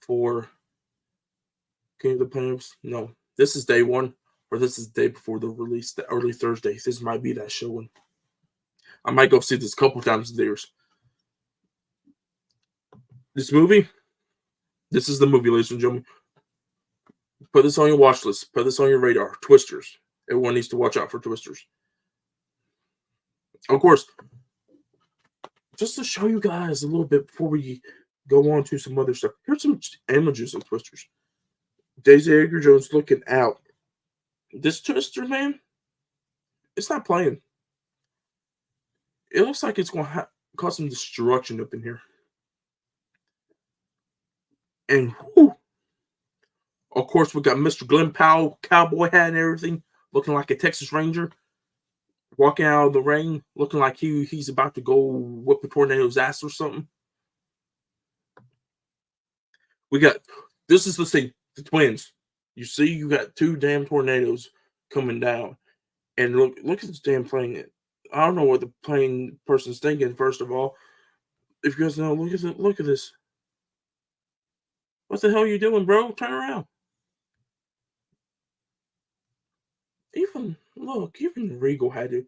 for King of the Planets. No, this is day 1, or this is the day before the release, the early Thursday. This might be that showing. I might go see this a couple times in years. This movie, this is the movie, ladies and gentlemen. Put this on your watch list. Put this on your radar. Twisters. Everyone needs to watch out for Twisters. Of course, just to show you guys a little bit before we go on to some other stuff, here's some images of Twisters. Daisy Edgar Jones looking out. This Twister, man, it's not playing. It looks like it's going to cause some destruction up in here. And whew, of course, we got Mr. Glenn Powell, cowboy hat and everything, looking like a Texas Ranger, walking out of the rain, looking like he's about to go whip a tornado's ass or something. We got, this is the thing, the twins. You see, you got 2 damn tornadoes coming down. And look at this damn plane. I don't know what the plane person's thinking, first of all. If you guys know, look at this. What the hell are you doing, bro? Turn around. Even Regal had to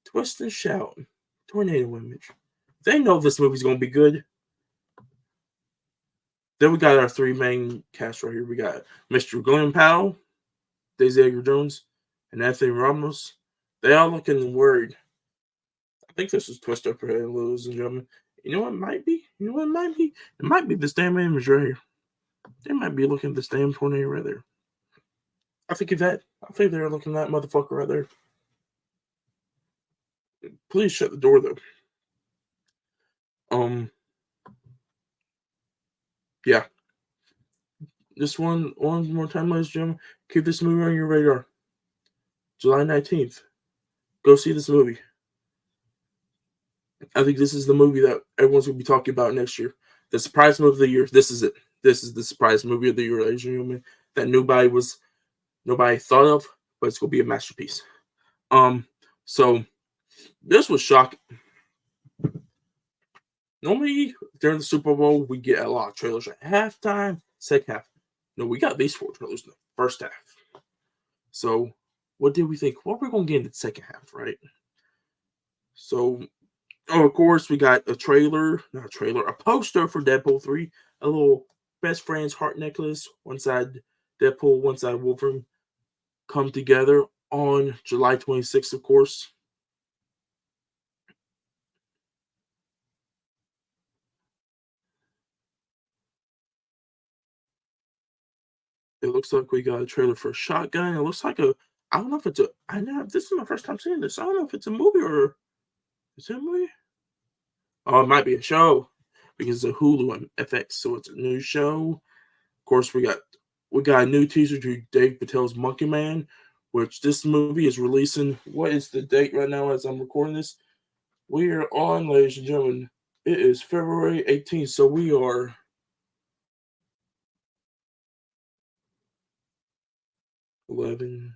twist and shout. Tornado image. They know this movie's gonna be good. Then we got our 3 main cast right here. We got Mr. Glenn Powell, Daisy Edgar Jones, and Anthony Ramos. They all looking worried. I think this is twist up here, ladies and gentlemen. You know what it might be? You know what it might be? It might be this damn image right here. They might be looking at this damn tornado right there. I think they're looking at that motherfucker right there. Please shut the door though. Yeah. This one more time, ladies and gentlemen. Keep this movie on your radar. July 19th. Go see this movie. I think this is the movie that everyone's going to be talking about next year. The surprise movie of the year. This is it. This is the surprise movie of the year, ladies and gentlemen, that nobody thought of, but it's going to be a masterpiece. So this was shocking. Normally during the Super Bowl we get a lot of trailers at halftime, second half. No, we got these 4 trailers in the first half. So what did we think? What we're going to get in the second half, right? So, of course, we got a poster for Deadpool 3, a little best friends heart necklace, one side Deadpool, one side Wolverine, come together on July 26th, of course. It looks like we got a trailer for a shotgun. It looks like a I don't know if it's a. I know this is my first time seeing this. I don't know if it's a movie or is it a movie. Oh, it might be a show because it's a Hulu and FX, so it's a new show. Of course, we got a new teaser to Dave Patel's Monkey Man, which this movie is releasing. What is the date right now as I'm recording this? We are on, ladies and gentlemen. It is February 18th, so we are 11.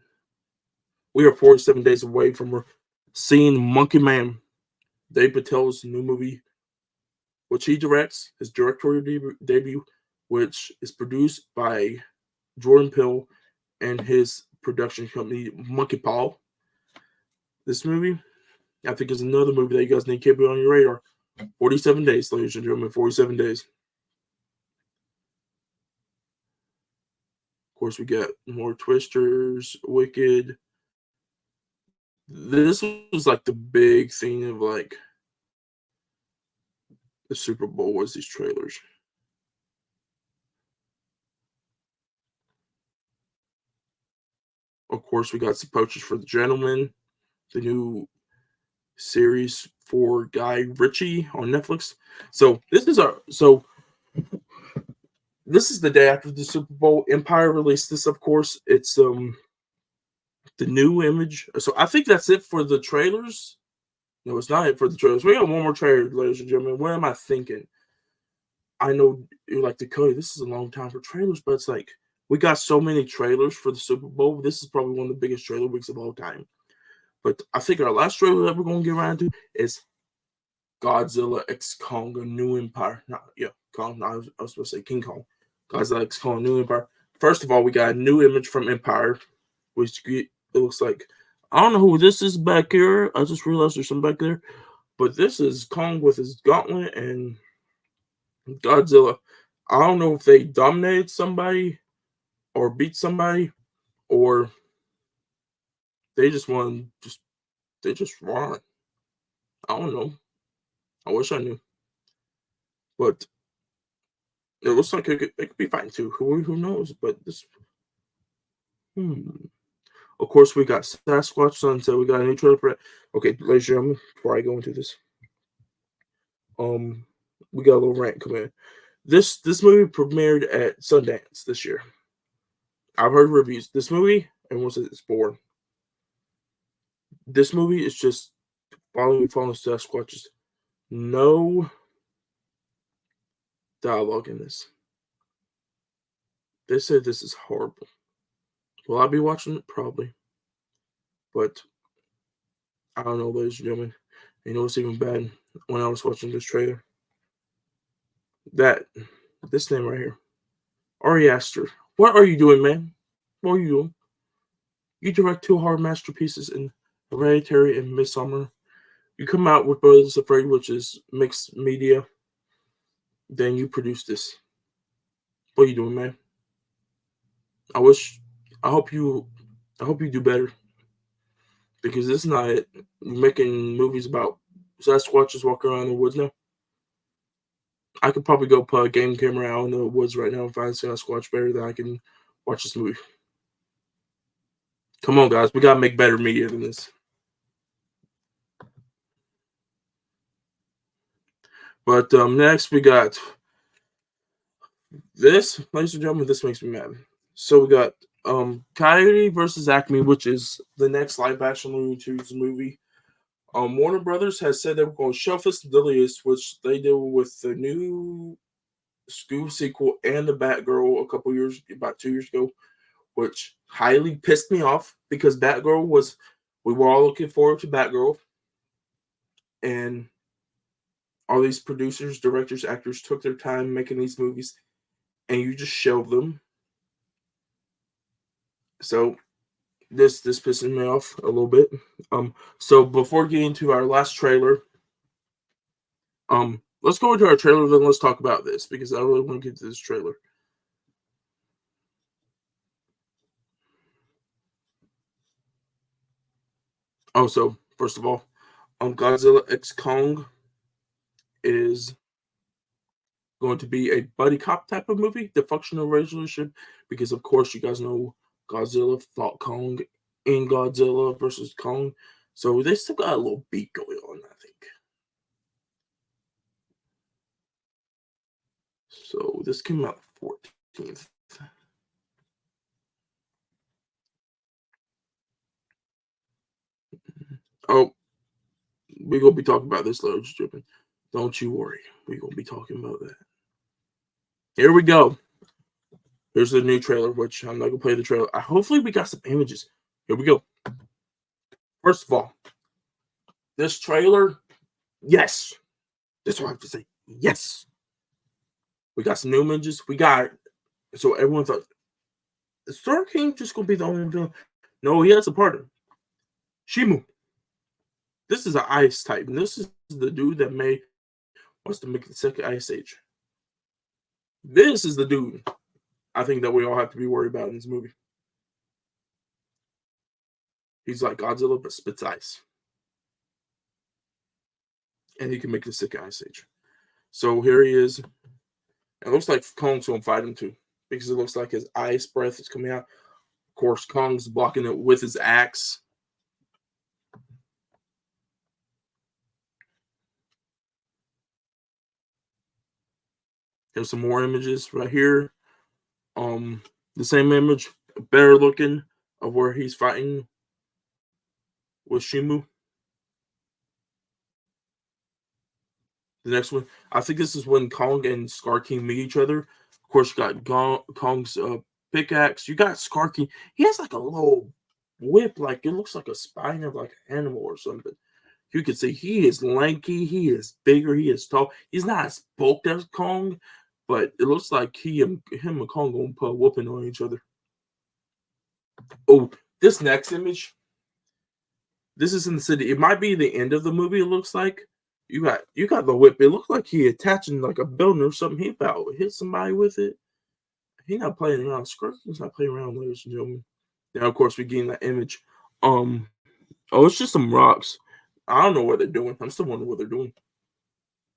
We are 47 days away from seeing Monkey Man, Dave Patel's new movie, which he directs, his directorial debut, which is produced by Jordan Peele and his production company, Monkey Paw. This movie, I think, is another movie that you guys need to keep on your radar. 47 days, ladies and gentlemen, 47 days. Of course, we got more Twisters, Wicked. This was like the big thing of like the Super Bowl was these trailers. Of course, we got some posters for The Gentleman, the new series for Guy Ritchie on Netflix. So this is the day after the Super Bowl. Empire released this, of course. It's the new image. So I think that's it for the trailers. No, it's not it for the trailers. We got one more trailer, ladies and gentlemen. What am I thinking? I know you're like, Dakota, this is a long time for trailers, but it's like we got so many trailers for the Super Bowl. This is probably one of the biggest trailer weeks of all time. But I think our last trailer that we're going to get around to is Godzilla X Kong, a New Empire. Kong. No, I was supposed to say King Kong. Godzilla X Kong, New Empire. First of all, we got a new image from Empire, which it looks like. I don't know who this is back here. I just realized there's some back there. But this is Kong with his gauntlet and Godzilla. I don't know if they dominated somebody or beat somebody or they just won. They just won. I don't know. I wish I knew, but it looks like it could be fine too. Who knows? But this. Of course, we got Sasquatch Sunset. We got a new trailer for it. Okay, ladies and gentlemen, before I go into this, we got a little rant coming in. This movie premiered at Sundance this year. I've heard reviews. This movie, and once it's born, this movie is just following Sasquatches. No dialogue in this. They said this is horrible. Will I be watching it? Probably. But I don't know, ladies and gentlemen. You know what's even bad? When I was watching this trailer, this name right here, Ari Aster. What are you doing, man? What are you doing? You direct two horror masterpieces in Hereditary and Midsommar. You come out with Brothers Afraid, which is mixed media. Then you produce this. What are you doing, man? I hope you do better because this is not it. You're making movies about Sasquatches walking around in the woods now. I could probably go put a game camera out in the woods right now and find Sasquatch better than I can watch this movie. Come on, guys. We got to make better media than this. But next, we got this. Ladies and gentlemen, this makes me mad. So we got Coyote versus Acme, which is the next live-action Looney Tunes movie. Warner Brothers has said they were going to shelf this and delete this, which they did with the new Scoob sequel and the Batgirl about 2 years ago, which highly pissed me off because we were all looking forward to Batgirl, and all these producers, directors, actors took their time making these movies, and you just shelved them. So this pisses me off a little bit. So before getting to our last trailer, let's go into our trailer, then let's talk about this because I really want to get to this trailer. So first of all, Godzilla X Kong is going to be a buddy cop type of movie, the functional relationship, because of course you guys know Godzilla fought Kong in Godzilla versus Kong. So they still got a little beat going on, I think. So this came out 14th. Oh, we're gonna be talking about this, ladies and gentlemen. Don't you worry. We're gonna be talking about that. Here we go. Here's the new trailer, which I'm not gonna play the trailer. Hopefully we got some images. Here we go. First of all, this trailer, yes. That's what I have to say. Yes. We got some new images. We got so everyone thought is Star King just gonna be the only villain? No, he has a partner. Shimu. This is an ice type, and this is the dude that wants to make the second ice age. This is the dude I think that we all have to be worried about in this movie. He's like Godzilla, but spits ice. And he can make the second ice age. So here he is. It looks like Kong's gonna fight him too. Because it looks like his ice breath is coming out. Of course, Kong's blocking it with his axe. There's some more images right here. The same image, better looking, of where he's fighting with Shimu. The next one, I think this is when Kong and Scar King meet each other. Of course, you got Kong's pickaxe. You got Scar King. He has like a little whip, like it looks like a spine of like an animal or something. You can see he is lanky, he is bigger, he is tall. He's not as bulked as Kong, but it looks like him and Kong gonna put a whooping on each other. Oh, this next image. This is in the city. It might be the end of the movie. It looks like you got the whip. It looks like he attaching like a building or something. He about hit somebody with it. He not playing around. Skirking's not playing around, ladies and gentlemen. Now, of course, we getting that image. Oh, it's just some rocks. I don't know what they're doing. I'm still wondering what they're doing.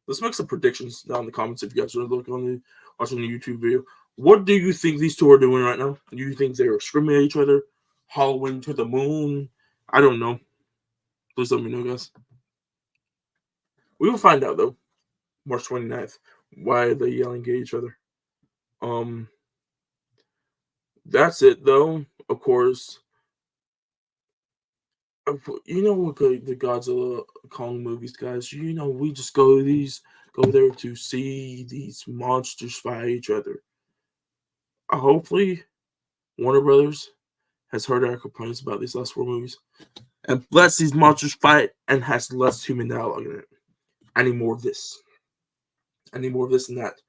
Let's make some predictions down in the comments if you guys are looking watching the YouTube video. What do you think these two are doing right now? Do you think they're screaming at each other, hollering to the moon? I don't know. Please let me know, guys. We will find out though, March 29th, why are they yelling at each other. That's it though. Of course, you know what the Godzilla Kong movies, guys. You know we just go there to see these monsters fight each other. Hopefully, Warner Brothers has heard our complaints about these last 4 movies and lets these monsters fight and has less human dialogue in it. I need more of this. I need more of this and that.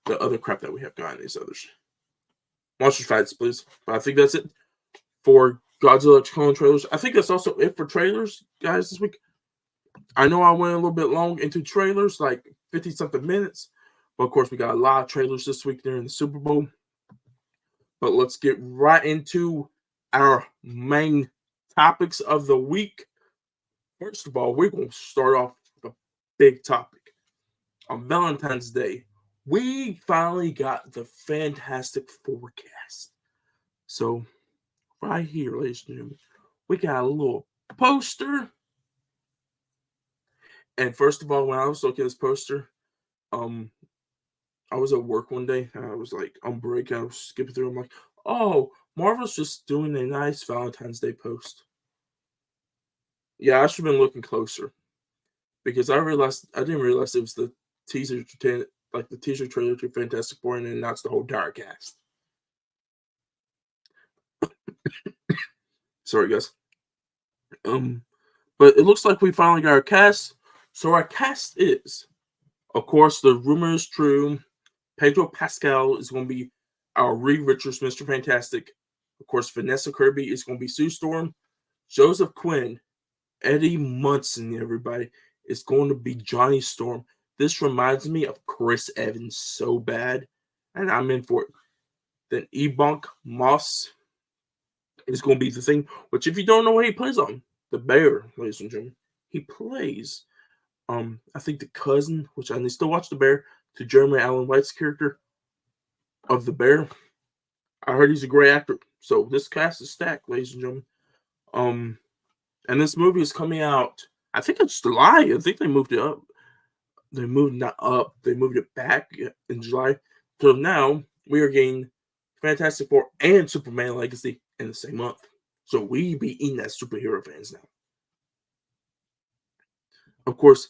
The other crap that we have gotten these others. Monster fights, please. But I think that's it for Godzilla X Kong trailers. I think that's also it for trailers, guys, this week. I know I went a little bit long into trailers, like 50-something minutes. But of course, we got a lot of trailers this week during the Super Bowl. But let's get right into our main topics of the week. First of all, we're going to start off with a big topic. On Valentine's Day, we finally got the Fantastic Forecast. So, right here, ladies and gentlemen, we got a little poster. And first of all, when I was looking at this poster, I was at work one day and I was like on break. I was skipping through. I'm like, oh, Marvel's just doing a nice Valentine's Day post. Yeah, I should have been looking closer because I didn't realize it was the teaser, like the teaser trailer to Fantastic Four, and then that's the whole entire cast. Sorry, guys. But it looks like we finally got our cast. So our cast is, of course, the rumor is true. Pedro Pascal is going to be our Reed Richards, Mr. Fantastic. Of course, Vanessa Kirby is going to be Sue Storm. Joseph Quinn, Eddie Munson, everybody, is going to be Johnny Storm. This reminds me of Chris Evans so bad, and I'm in for it. Then Ebunk Moss is going to be the Thing, which if you don't know what he plays on, the Bear, ladies and gentlemen, he plays, I think the cousin, which I still watch the Bear, to Jeremy Allen White's character of the Bear. I heard he's a great actor. So this cast is stacked, ladies and gentlemen. Um, and this movie is coming out. I think it's July. I think they moved it up. They moved not up. They moved it back in July. So now we are getting Fantastic Four and Superman Legacy in the same month. So we be eating as superhero fans now. Of course,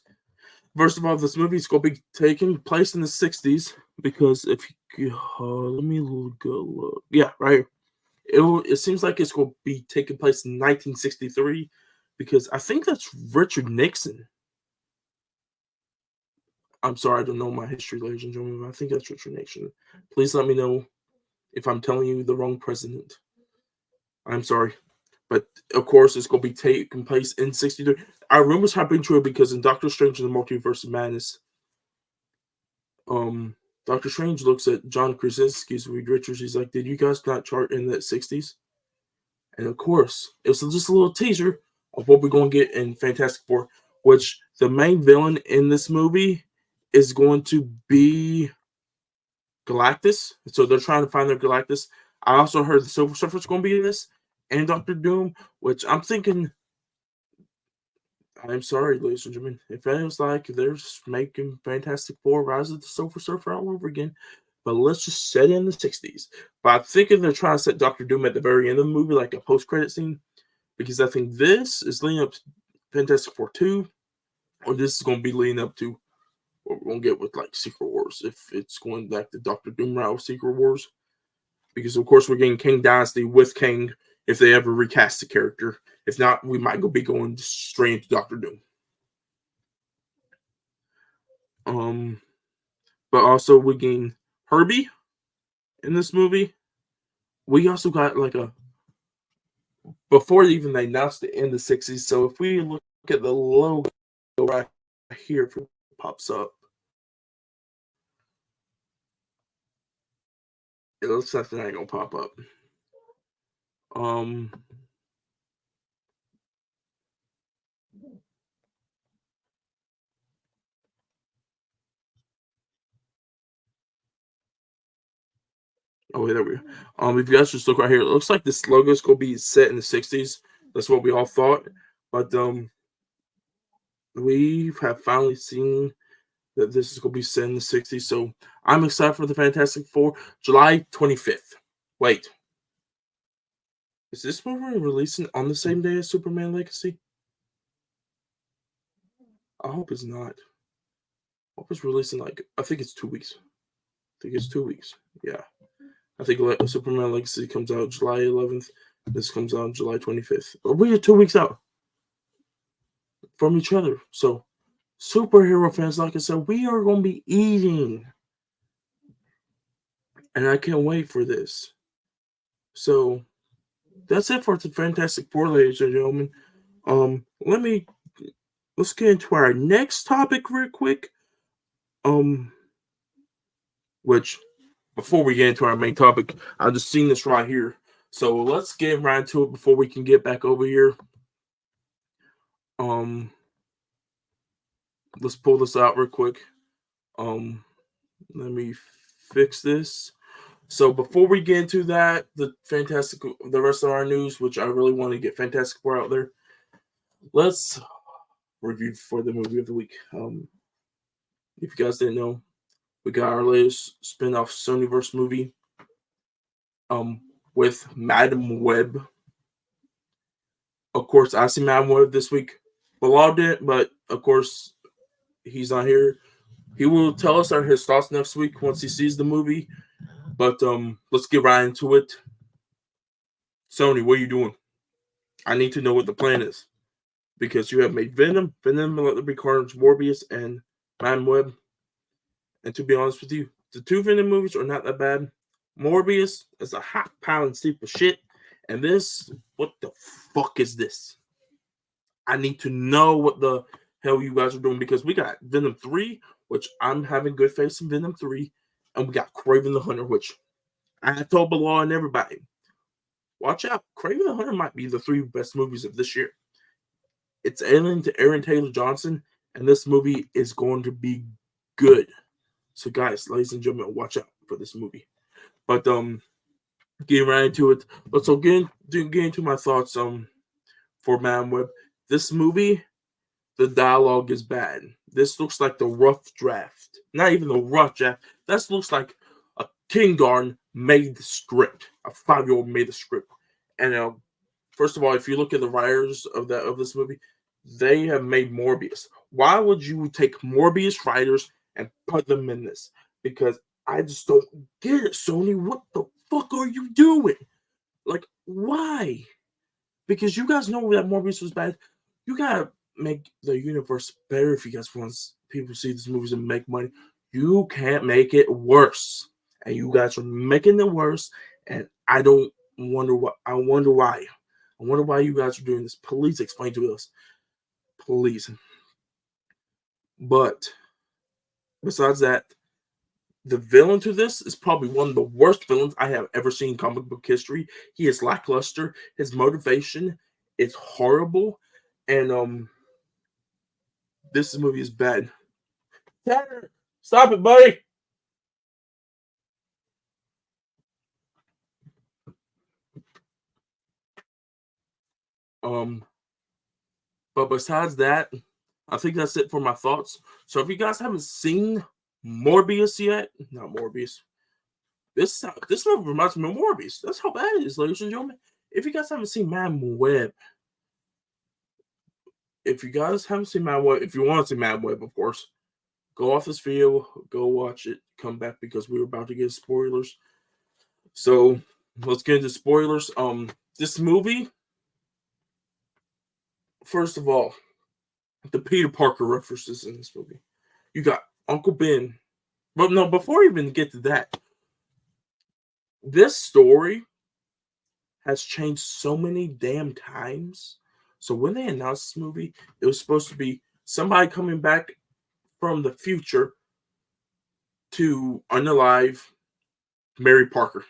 first of all, this movie is going to be taking place in the 60s because if you, let me look. Yeah, right here. It seems like it's going to be taking place in 1963 because I think that's Richard Nixon. I'm sorry, I don't know my history, ladies and gentlemen. I think that's Richard Nixon. Please let me know if I'm telling you the wrong president. I'm sorry. But of course, it's going to be taking place in 63. Our rumors have been true because in Doctor Strange and the Multiverse of Madness, Doctor Strange looks at John Krasinski's Reed Richards. He's like, "Did you guys not chart in the 60s?" And of course, it's just a little teaser of what we're going to get in Fantastic Four, which the main villain in this movie is going to be Galactus. So they're trying to find their Galactus. I also heard the Silver Surfer's going to be in this, and Doctor Doom, which I'm thinking. I'm sorry, ladies and gentlemen. It feels like they're just making Fantastic Four Rise of the Silver Surfer all over again. But let's just set it in the 60s. But I'm thinking they're trying to set Doctor Doom at the very end of the movie, like a post-credit scene, because I think this is leading up to Fantastic Four 2, or this is going to be leading up to what we're going to get with like Secret Wars, if it's going back to Doctor Doom route with Secret Wars. Because, of course, we're getting King Dynasty with King if they ever recast the character. If not, we might be going straight into Doctor Doom. But also we're getting Herbie in this movie. We also got like a before even they announced it in the 60s. So if we look at the logo right here, if it pops up, it looks like it ain't gonna pop up. Oh, wait, there we go. If you guys just look right here, it looks like this logo is gonna be set in the 60s. That's what we all thought. But we have finally seen that this is gonna be set in the 60s. So I'm excited for the Fantastic Four. July 25th. Wait. Is this movie releasing on the same day as Superman Legacy? I hope it's not. I hope it's releasing I think it's 2 weeks. I think it's 2 weeks. Yeah. I think Superman Legacy comes out July 11th. This comes out July 25th. But we are 2 weeks out from each other. So, superhero fans, like I said, we are going to be eating. And I can't wait for this. So, that's it for the Fantastic Four, ladies and gentlemen. Let's get into our next topic real quick. Which before we get into our main topic, I've just seen this right here. So let's get right into it before we can get back over here. Let's pull this out real quick. Let me fix this. So before we get into that, the rest of our news, which I really want to get Fantastic Four out there, let's review for the movie of the week. If you guys didn't know, we got our latest spin-off Sonyverse movie with Madam Web. Of course, I see Madam Web this week. Bilal didn't, but of course, he's not here. He will tell us his thoughts next week once he sees the movie. But let's get right into it. Sony, what are you doing? I need to know what the plan is. Because you have made Venom, Let There Be Carnage, Morbius, and Madam Web. And to be honest with you, the two Venom movies are not that bad. Morbius is a hot pile and steep of shit. And this, what the fuck is this? I need to know what the hell you guys are doing because we got Venom 3, which I'm having good faith in Venom 3, and we got Kraven the Hunter, which I told Bilal and everybody, watch out. Kraven the Hunter might be the 3 best movies of this year. It's alien to Aaron Taylor Johnson, and this movie is going to be good. So, guys, ladies and gentlemen, watch out for this movie. But getting right into it, let's get into my thoughts. for Man Web. This movie, the dialogue is bad. This looks like the rough draft. Not even the rough draft. This looks like a kindergarten made the script. A 5-year-old made the script. And first of all, if you look at the writers of this movie, they have made Morbius. Why would you take Morbius writers and put them in this? Because I just don't get it, Sony. What the fuck are you doing? Like, why? Because you guys know that Morbius was bad. You gotta make the universe better if you guys want people to see these movies and make money. You can't make it worse. And you guys are making it worse. And I wonder why. I wonder why you guys are doing this. Please explain to us. Please. But besides that, the villain to this is probably one of the worst villains I have ever seen in comic book history. He is lackluster. His motivation is horrible. And this movie is bad. Tanner, stop it, buddy. But besides that, I think that's it for my thoughts. So if you guys haven't seen Morbius yet, not Morbius. This movie reminds me of Morbius. That's how bad it is, ladies and gentlemen. If you guys haven't seen Man Web, if you want to see Man Web, of course, go off this video, go watch it, come back because we're about to get spoilers. So let's get into spoilers. This movie, first of all, the Peter Parker references in this movie. You got Uncle Ben. But no, before we even get to that, this story has changed so many damn times. So when they announced this movie, it was supposed to be somebody coming back from the future to unalive Mary Parker,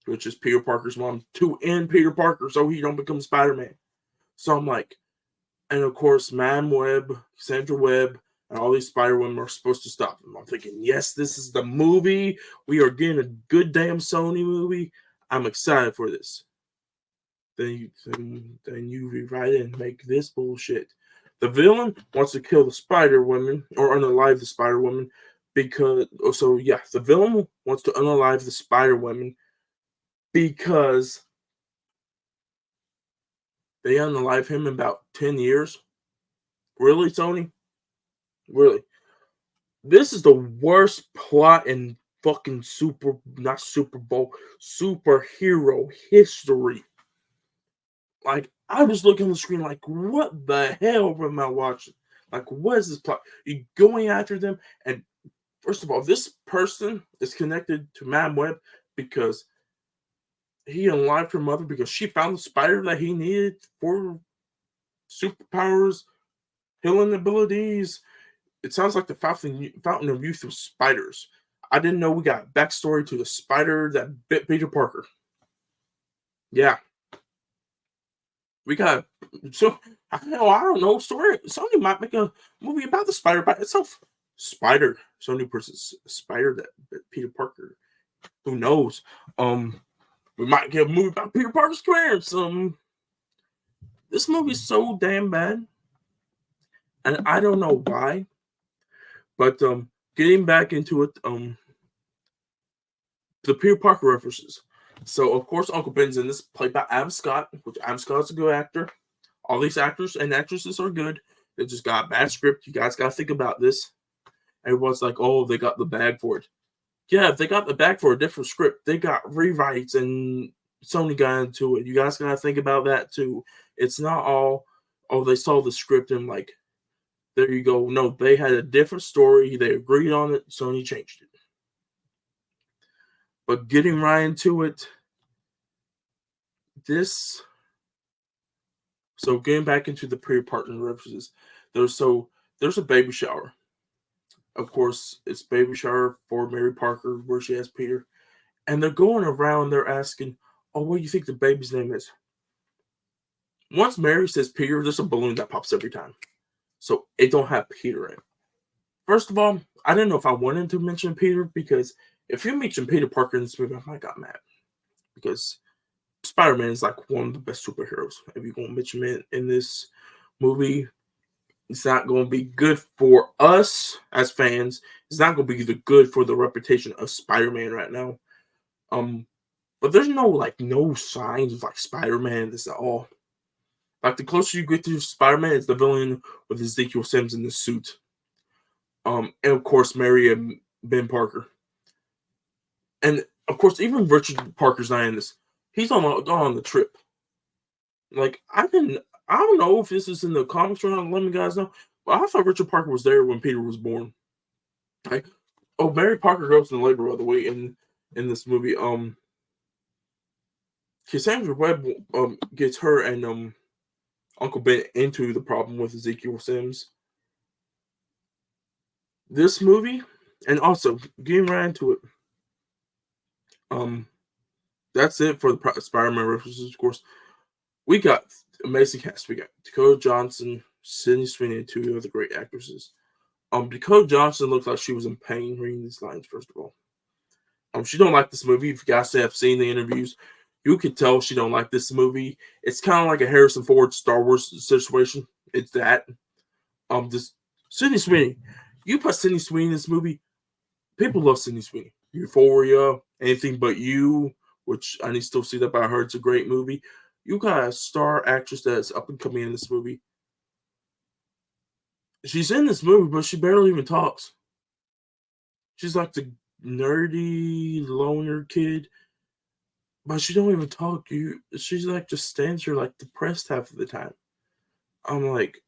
which is Peter Parker's mom, to end Peter Parker so he don't become Spider-Man. So I'm like, and of course, Man Web, Sandra Webb, and all these Spider-Women are supposed to stop him. I'm thinking, yes, this is the movie. We are getting a good damn Sony movie. I'm excited for this. Then you rewrite it and make this bullshit. The villain wants to kill the Spider-Woman or unalive the Spider-Woman because the villain wants to unalive the Spider-Woman because they unalive him in about 10 years. Really, Sony? Really? This is the worst plot in fucking superhero history. Like, I was looking on the screen like, what the hell am I watching? Like, what is this plot? You're going after them, and first of all, this person is connected to Man Web because he unlived her mother because she found the spider that he needed for superpowers, healing abilities. It sounds like the fountain of youth of spiders. I didn't know we got backstory to the spider that bit Peter Parker. Yeah. We got I don't know story. Sony might make a movie about the spider by itself. Spider. Sony versus spider that bit Peter Parker. Who knows? We might get a movie about Peter Parker's parents. This movie's so damn bad. And I don't know why. But getting back into it, the Peter Parker references. So of course Uncle Ben's in this, played by Adam Scott, which Adam Scott's a good actor. All these actors and actresses are good. They just got a bad script. You guys gotta think about this. Everyone's like, oh, they got the bag for it. Yeah, if they got the bag for a different script, they got rewrites and Sony got into it. You guys gotta think about that too. It's not all, oh, they saw the script and like, there you go. No, they had a different story. They agreed on it. Sony changed it. But getting right into it, so getting back into the Peter Parker references, there's a baby shower. Of course, it's baby shower for Mary Parker where she has Peter. And they're going around, they're asking, oh, what do you think the baby's name is? Once Mary says Peter, there's a balloon that pops every time. So it don't have Peter in it. First of all, I didn't know if I wanted to mention Peter because if you mention Peter Parker in this movie, I might got mad. Because Spider-Man is like one of the best superheroes. If you're gonna mention him in this movie, it's not gonna be good for us as fans. It's not gonna be good for the reputation of Spider-Man right now. But there's no signs of like Spider-Man this at all. Like the closer you get to Spider-Man, it's the villain with Ezekiel Sims in the suit. And of course Mary and Ben Parker. And of course, even Richard Parker's not in this. He's on the trip. Like I don't know if this is in the comics or not. Let me guys know. But I thought Richard Parker was there when Peter was born. Like, oh, Mary Parker goes into labor by the way in this movie. Cassandra Webb gets her and Uncle Ben into the problem with Ezekiel Sims. This movie, and also getting right into it. That's it for the Spider-Man references. Of course, we got amazing cast. We got Dakota Johnson, Sydney Sweeney, and two other great actresses. Dakota Johnson looked like she was in pain reading these lines. First of all, she don't like this movie. If you guys have seen the interviews, you could tell she don't like this movie. It's kind of like a Harrison Ford Star Wars situation. It's that. This Sydney Sweeney. You put Sydney Sweeney in this movie, people love Sydney Sweeney. Euphoria, Anything But You, which I need to still see that, but I heard it's a great movie. You got a star actress that's up and coming in this movie. She's in this movie, but she barely even talks. She's like the nerdy loner kid, but she don't even talk. She's like just stands here like depressed half of the time. I'm like,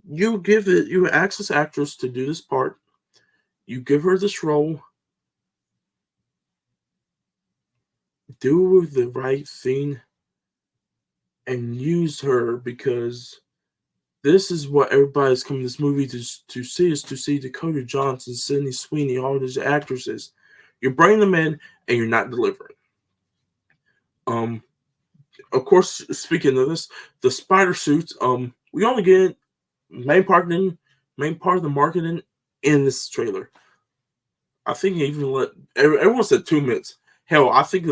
you ask this actress to do this part, you give her this role, do the right thing, and use her because this is what everybody's coming to this movie to see is to see Dakota Johnson, Sydney Sweeney, all these actresses. You bring them in and you're not delivering. Of course, speaking of this, the spider suits, we only get main part of the marketing in this trailer. I think even everyone said 2 minutes. Hell, I think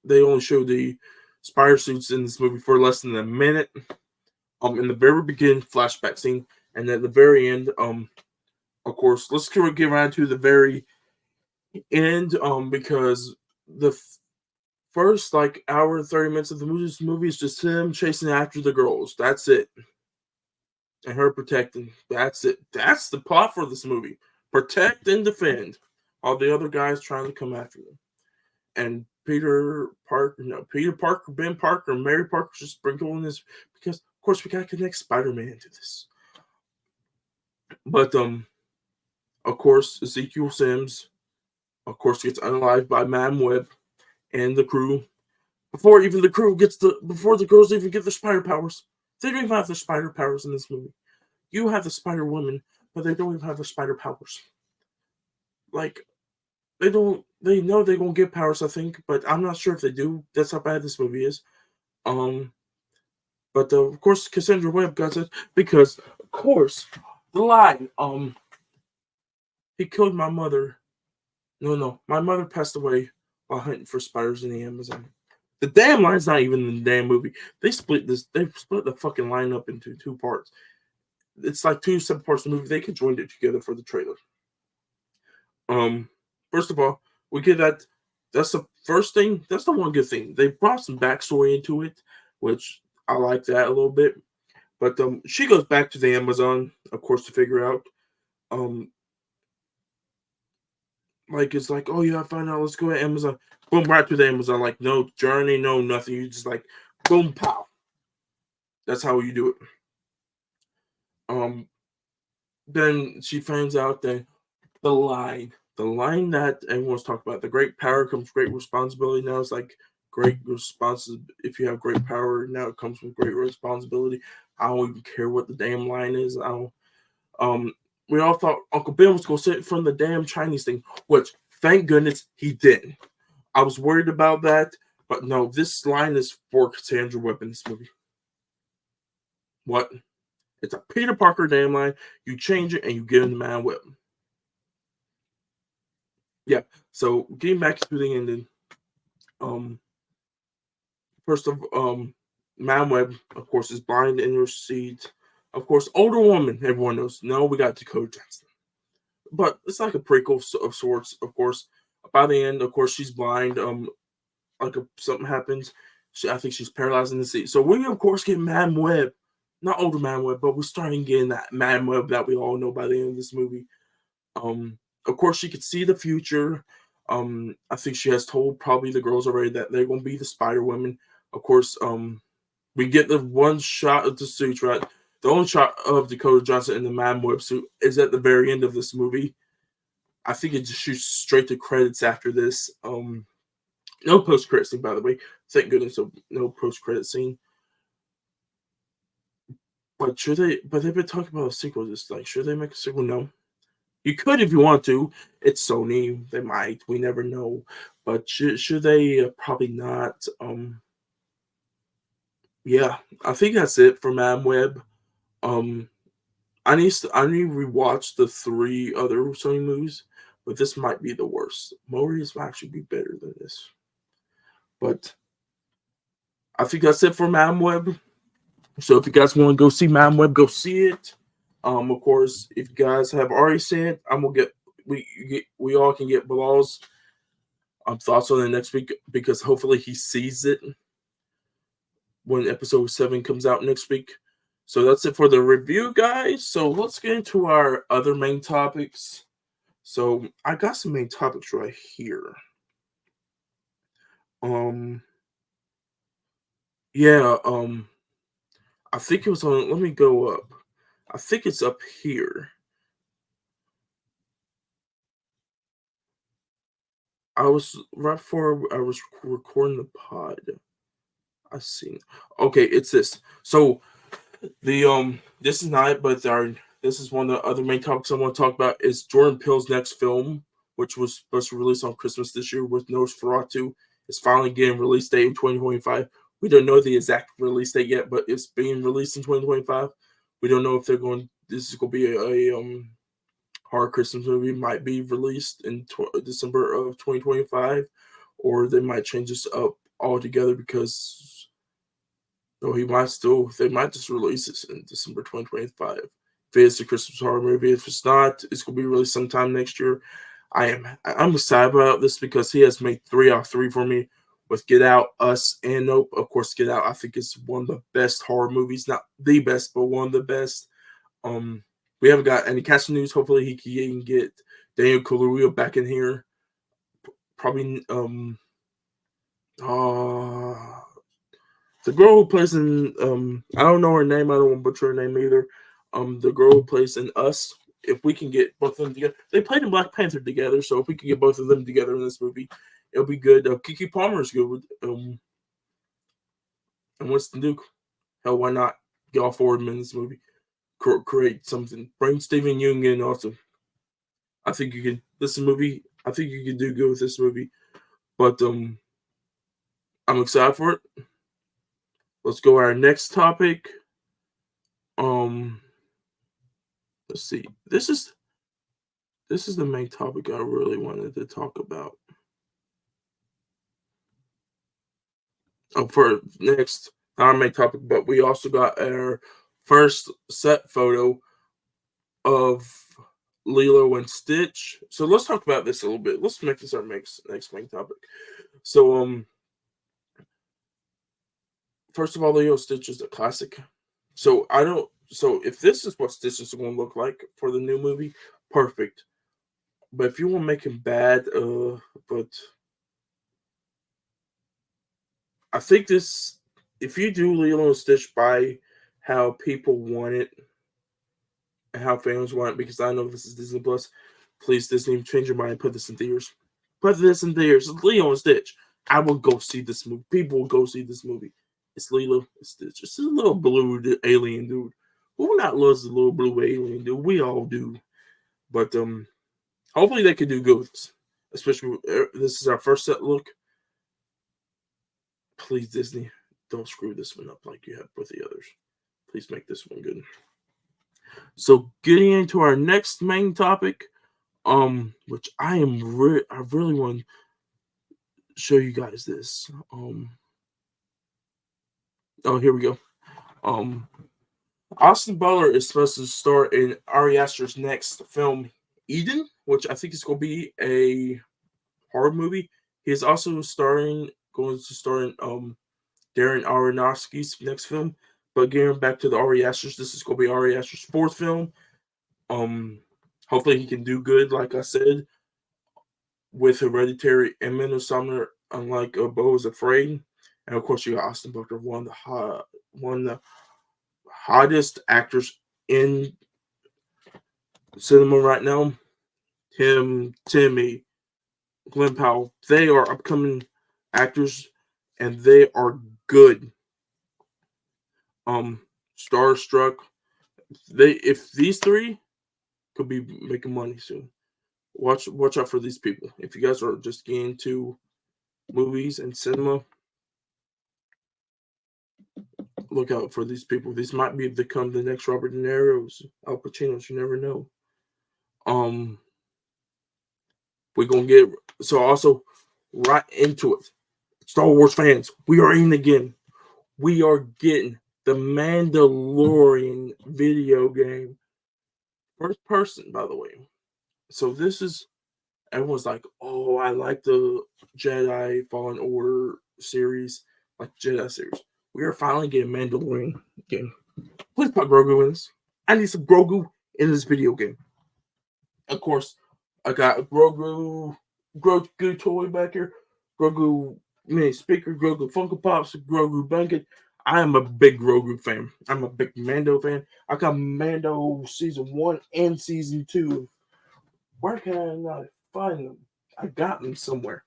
they only showed the spider suits in this movie for less than a minute. In the very beginning flashback scene, and at the very end, of course, let's get right to the very end, because the first like hour and 30 minutes of the movie is just him chasing after the girls. That's it, and her protecting. That's it. That's the plot for this movie: protect and defend. All the other guys trying to come after them, and Peter Parker, Ben Parker, and Mary Parker just sprinkling this because, of course, we gotta connect Spider-Man to this. But of course, Ezekiel Sims, of course, gets unalived by Madam Web and the crew. Before the girls even get their spider powers, they don't even have their spider powers in this movie. You have the Spider Woman, but they don't even have their spider powers. Like, they know they're gonna get powers, I think, but I'm not sure if they do. That's how bad this movie is. But of course, Cassandra Webb got it because, of course, the line, he killed my mother. No, my mother passed away while hunting for spiders in the Amazon. The damn line's not even in the damn movie. They split the fucking line up into 2 parts. It's like 2 separate parts of the movie. They could join it together for the trailer. First of all, we get that. That's the first thing. That's the one good thing. They brought some backstory into it, which I like that a little bit. But she goes back to the Amazon, of course, to figure out. Like it's like, oh yeah, I found out. Let's go to Amazon. Boom, right to the Amazon. Like no journey, no nothing. You just like boom, pow. That's how you do it. Then she finds out that the line that everyone's talking about, the great power comes great responsibility. Now it's like great responsibility. If you have great power, now it comes with great responsibility. I don't even care what the damn line is. I don't. We all thought Uncle Ben was going to sit in front of the damn Chinese thing, which, thank goodness, he didn't. I was worried about that, but no, this line is for Cassandra Webb in this movie. What? It's a Peter Parker damn line. You change it and you give him the Madam Web. Yeah, so getting back to the ending, first of Man Webb, of course, is blind in her seat. Of course, older woman, everyone knows. No, we got Dakota Johnson. But it's like a prequel of sorts, of course. By the end, of course, she's blind. Like if something happens, I think she's paralyzed in the seat. So we, of course, get Man Webb. Not older Man Webb, but we're starting getting that Man Webb that we all know by the end of this movie. Of course, she could see the future. I think she has told probably the girls already that they're going to be the Spider Women. Of course, we get the one shot of the suit, right? The only shot of Dakota Johnson in the Man Web suit is at the very end of this movie. I think it just shoots straight to credits after this. No post credit scene, by the way. Thank goodness, no post credit scene. But should they? But they've been talking about a sequel. Just like, should they make a sequel? No. You could if you want to. It's Sony. They might. We never know. But should they? Probably not. Yeah, I think that's it for Man Web. I need to rewatch the 3 other Sony movies, but this might be the worst. Morbius might actually be better than this. But I think that's it for Man Web. So if you guys want to go see Man Web, go see it. Of course, if you guys have already seen it, I'm gonna get we all can get Bilal's thoughts on it next week because hopefully he sees it when episode 7 comes out next week. So that's it for the review, guys. So let's get into our other main topics. So I got some main topics right here. Yeah, I think it was on, let me go up. I think it's up here. I was right before I was recording the pod. I seen. Okay, it's this. So the this is not, but this is one of the other main topics I want to talk about is Jordan Peele's next film, which was supposed to release on Christmas this year with Nosferatu. It's finally getting release date in 2025. We don't know the exact release date yet, but it's being released in 2025. We don't know if they're going. This is going to be a horror Christmas movie. Might be released in December of 2025, or they might change this up altogether because they might just release this in December 2025. If it's a Christmas horror movie, if it's not, it's gonna be released sometime next year. I'm excited about this because he has made 3 out of 3 for me with Get Out, Us, and Nope. Of course, Get Out I think is one of the best horror movies, not the best, but one of the best. We haven't got any casting news. Hopefully, he can get Daniel Kaluuya back in here. Probably the girl who plays in I don't know her name. I don't want to butcher her name either. The girl who plays in Us. If we can get both of them together, they played in Black Panther together. So if we can get both of them together in this movie, it'll be good. Kiki Palmer is good. And Winston Duke. Hell, why not get all 4 of them in this movie? Create something. Bring Stephen Yeun in also. I think you can. This movie. I think you can do good with this movie. But I'm excited for it. Let's go to our next topic. Let's see. This is the main topic I really wanted to talk about. For next, not our main topic, but we also got our first set photo of Lilo and Stitch. So let's talk about this a little bit. Let's make this our next main topic. So first of all, Lilo and Stitch is a classic. So if this is what Stitch is going to look like for the new movie, perfect. But if you want to make him bad, but I think if you do Lilo and Stitch by how people want it and how fans want it, because I know this is Disney Plus, please Disney change your mind, put this in theaters. Put this in theaters. It's Lilo and Stitch. I will go see this movie. People will go see this movie. It's Lilo and Stitch. It's a little blue alien dude. Who not loves the little blue alien dude? We all do. But hopefully they can do good with this. Especially this is our first set look. Please, Disney, don't screw this one up like you have with the others. Please make this one good. So getting into our next main topic, which I really want to show you guys this. Oh, here we go. Austin Butler is supposed to star in Ari Aster's next film, Eden, which I think is going to be a horror movie. He is also going to star in Darren Aronofsky's next film. But getting back to the Ari Aster's, this is going to be Ari Aster's fourth film. Hopefully he can do good, like I said, with Hereditary and Midsommar, unlike Beau is Afraid. And of course, you got Austin Butler, one of the hottest actors in cinema right now. Him, Timmy, Glenn Powell, they are upcoming actors, and they are good. Starstruck. If these three could be making money soon. Watch out for these people. If you guys are just getting into movies and cinema, look out for these people. These might become the next Robert De Niro's, Al Pacino's. You never know. We're gonna get also right into it. Star Wars fans, we are in again. We are getting the Mandalorian video game. First person, by the way. So this is, everyone's like, oh, I like the Jedi Fallen Order series, like Jedi series. We are finally getting Mandalorian game. Please put Grogu in this. I need some Grogu in this video game. Of course, I got a Grogu toy back here. Grogu mini speaker, Grogu Funko Pops, Grogu blanket. I am a big Grogu fan. I'm a big Mando fan. I got Mando season 1 and season 2. Where can I not find them? I got them somewhere.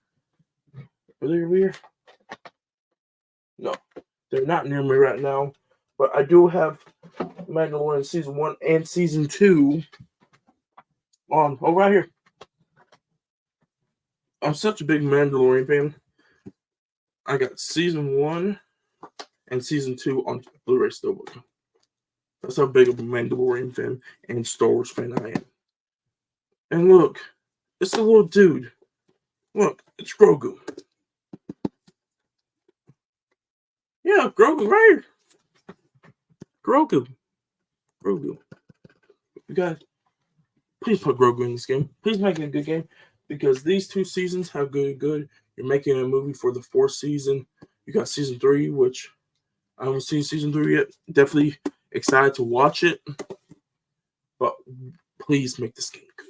Are they here? No, they're not near me right now. But I do have Mandalorian season 1 and season 2 on. Oh, right here. I'm such a big Mandalorian fan. I got season 1 and season 2 on Blu-ray Steelbook. That's how big of a Mandalorian fan and Star Wars fan I am. And look, it's a little dude. Look, it's Grogu. Yeah, Grogu right here. Grogu. You guys, please put Grogu in this game. Please make it a good game, because these 2 seasons have good. You're making a movie for the 4th season. You got season 3, which I haven't seen season 3 yet. Definitely excited to watch it. But please make this game good.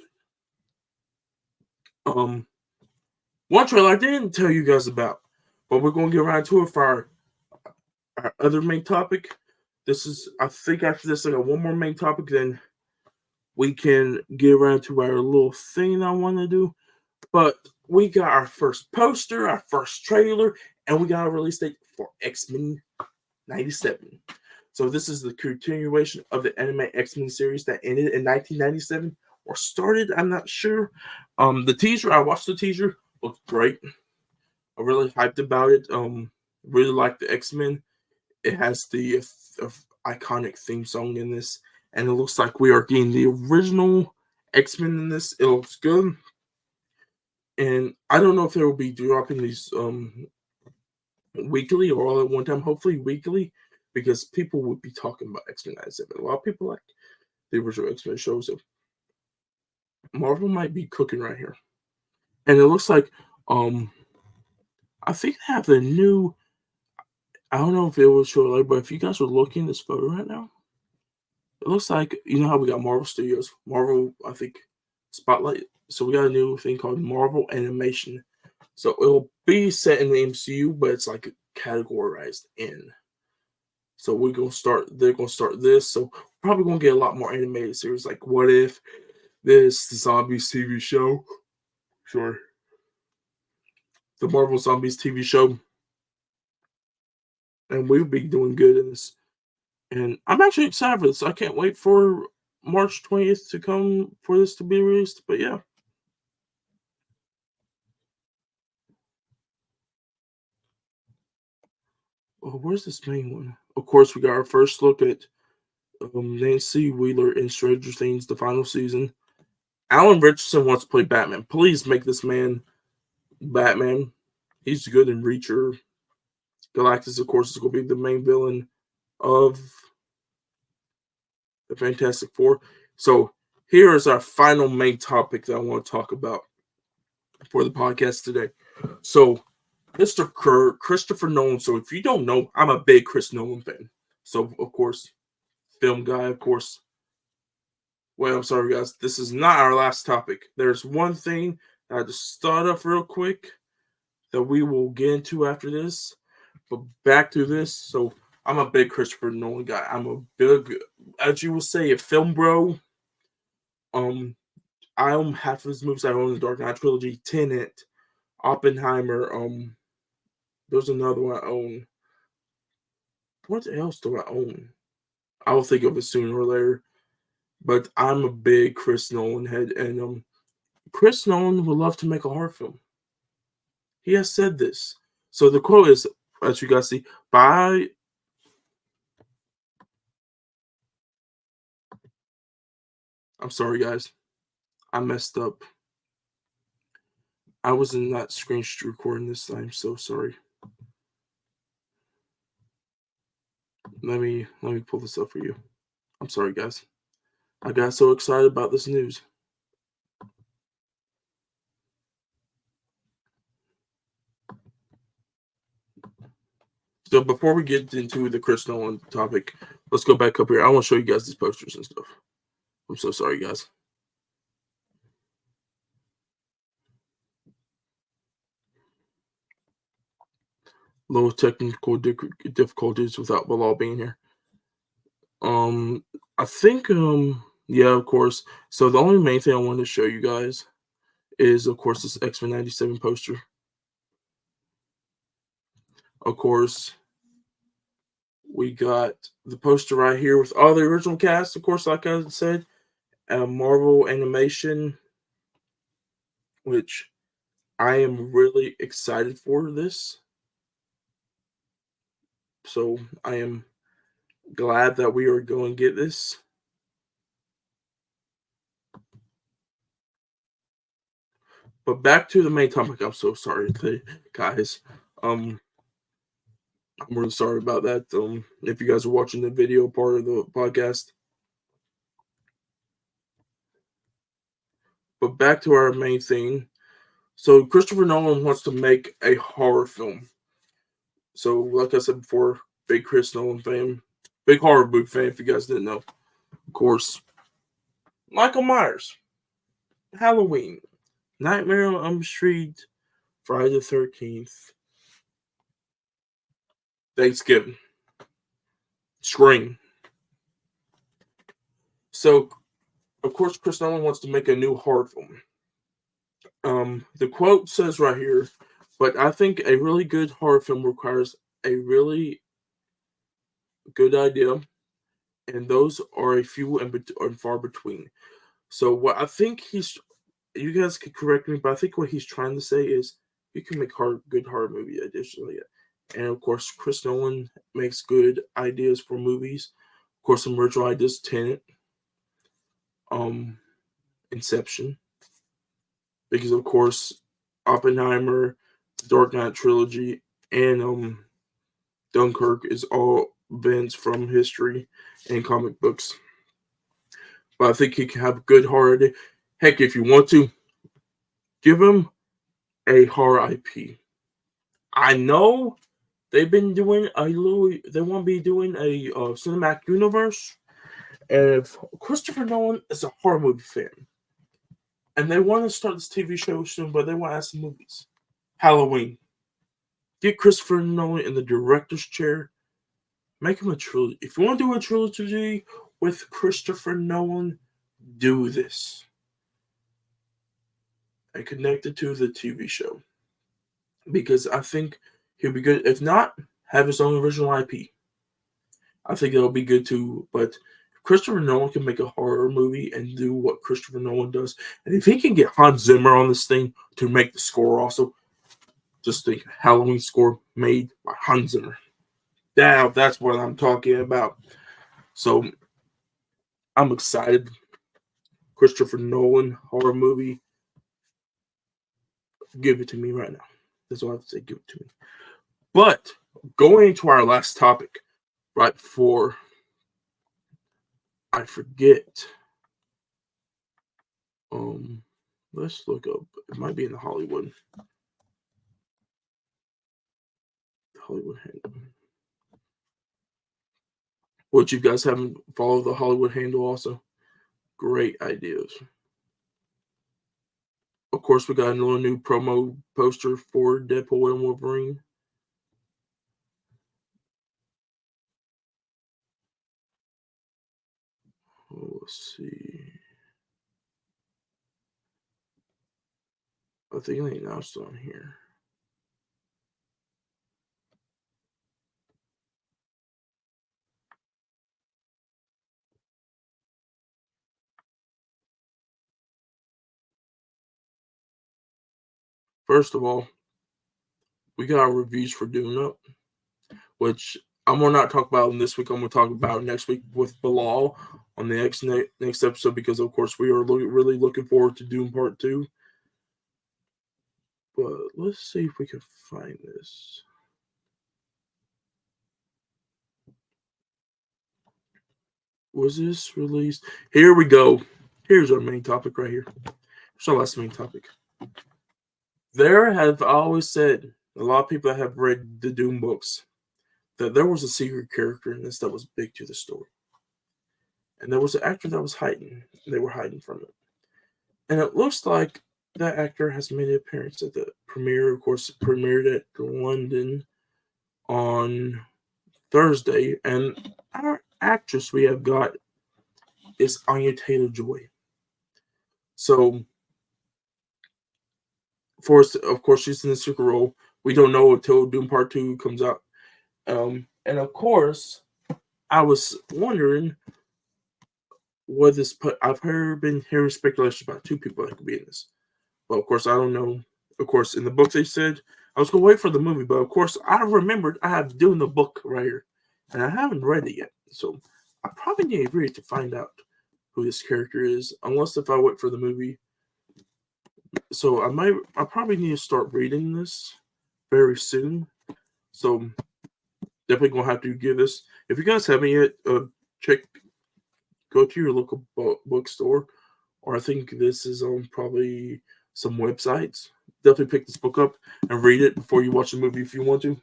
One trailer I didn't tell you guys about, but we're going to get right to it for our other main topic. I think after this, I got one more main topic, then we can get around to our little thing I want to do. But we got our first poster, our first trailer, and we got a release date for X-Men 97. So this is the continuation of the anime X-Men series that ended in 1997 or started. I'm not sure. The teaser, I watched the teaser, looked great. I'm really hyped about it. Really like the X-Men. It has the iconic theme song in this, and it looks like we are getting the original X-Men in this. It looks good. And I don't know if they will be dropping these weekly or all at one time. Hopefully weekly, because people would be talking about X-Men 97. A lot of people like the original X-Men shows. So Marvel might be cooking right here. And it looks like I think they have the new, I don't know if it will show later, but if you guys are looking at this photo right now, it looks like, you know how we got Marvel Studios, Marvel, I think, Spotlight. So we got a new thing called Marvel Animation. So it'll be set in the MCU, but it's like categorized in. So they're gonna start this. So we're probably gonna get a lot more animated series, like What If, the Zombies TV show. Sure. The Marvel Zombies TV show. And we'll be doing good in this. And I'm actually excited for this. I can't wait for March 20th to come for this to be released. But yeah. Oh, where's this main one? Of course, we got our first look at Nancy Wheeler in Stranger Things, the final season. Alan Richardson wants to play Batman. Please make this man Batman. He's good in Reacher. Galactus, of course, is going to be the main villain of the Fantastic Four. So here is our final main topic that I want to talk about for the podcast today. So Mr. Christopher Nolan. So if you don't know, I'm a big Chris Nolan fan. So of course, film guy, of course. Well, I'm sorry, guys. This is not our last topic. There's one thing I just thought of real quick that we will get into after this. But back to this. So I'm a big Christopher Nolan guy. I'm a big, as you will say, a film bro. I own half of his movies. I own the Dark Knight trilogy, Tenet, Oppenheimer. There's another one I own. What else do I own? I will think of it sooner or later. But I'm a big Chris Nolan head, and Chris Nolan would love to make a horror film. He has said this. So the quote is, as you guys see, I'm sorry, guys. I messed up. I was in that screen recording this time. I'm so sorry. Let me pull this up for you. I'm sorry, guys. I got so excited about this news. So before we get into the Chris Nolan topic, let's go back up here. I want to show you guys these posters and stuff. I'm so sorry, guys. Low technical difficulties without Bilal being here. I think, yeah, of course. So the only main thing I wanted to show you guys is, of course, this X-Men 97 poster. Of course, we got the poster right here with all the original cast, of course, like I said, Marvel Animation, which I am really excited for this. So I am glad that we are going to get this. But back to the main topic. I'm so sorry, guys. I'm really sorry about that. If you guys are watching the video part of the podcast. But back to our main thing. So Christopher Nolan wants to make a horror film. So, like I said before, big Chris Nolan fan, big horror movie fan. If you guys didn't know, of course, Michael Myers, Halloween, Nightmare on Elm Street, Friday the 13th, Thanksgiving, Scream. So, of course, Chris Nolan wants to make a new horror film. The quote says right here, but I think a really good horror film requires a really good idea, and those are a few and far between. So, what I think you guys could correct me, but I think what he's trying to say is you can make good horror movie additionally. And of course, Chris Nolan makes good ideas for movies. Of course, some original ideas, Tenet, Inception, because of course, Oppenheimer, Dark Knight trilogy, and Dunkirk is all events from history and comic books. But I think he can have good horror idea. Heck, if you want to, give him a horror IP. I know they've been doing a little. They want to be doing a cinematic universe. And if Christopher Nolan is a horror movie fan, and they want to start this TV show soon, but they want to add some movies. Halloween. Get Christopher Nolan in the director's chair. Make him a trilogy. If you want to do a trilogy with Christopher Nolan, do this. And connect it to the TV show. Because I think he'll be good. If not, have his own original IP. I think it'll be good too. But Christopher Nolan can make a horror movie and do what Christopher Nolan does. And if he can get Hans Zimmer on this thing to make the score also, just think Halloween score made by Hans Zimmer. That's what I'm talking about. So I'm excited. Christopher Nolan horror movie. Give it to me right now. That's all I have to say. Give it to me. But going into our last topic, right before I forget, let's look up. It might be in the Hollywood handle. What, you guys haven't followed the Hollywood handle also? Great ideas. Of course, we got a little new promo poster for Deadpool and Wolverine. Let's see. I think they announced on here. First of all, we got our reviews for Dune up, which I'm gonna not talk about this week. I'm gonna talk about next week with Bilal on the next episode, because of course we are really looking forward to Dune Part 2. But let's see if we can find this. Was this released? Here we go. Here's our main topic right here. Here's our last main topic. There have always said, a lot of people that have read the Dune books, that there was a secret character in this that was big to the story. And there was an actor that was hiding. They were hiding from it. And it looks like that actor has made an appearance at the premiere. Of course, it premiered at London on Thursday. And our actress we have got is Anya Taylor-Joy. So, of course, she's in the secret role. We don't know until Doom Part 2 comes out. And of course, I was wondering what this I've been hearing speculation about 2 people that could be in this. But of course, I don't know. Of course, in the book they said I was gonna wait for the movie, but of course, I remembered I have Dune the book right here, and I haven't read it yet. So I probably need to read it to find out who this character is, unless if I wait for the movie. So I probably need to start reading this very soon. So definitely gonna have to give this. If you guys haven't yet, go to your local bookstore, or I think this is on probably some websites. Definitely pick this book up and read it before you watch the movie if you want to.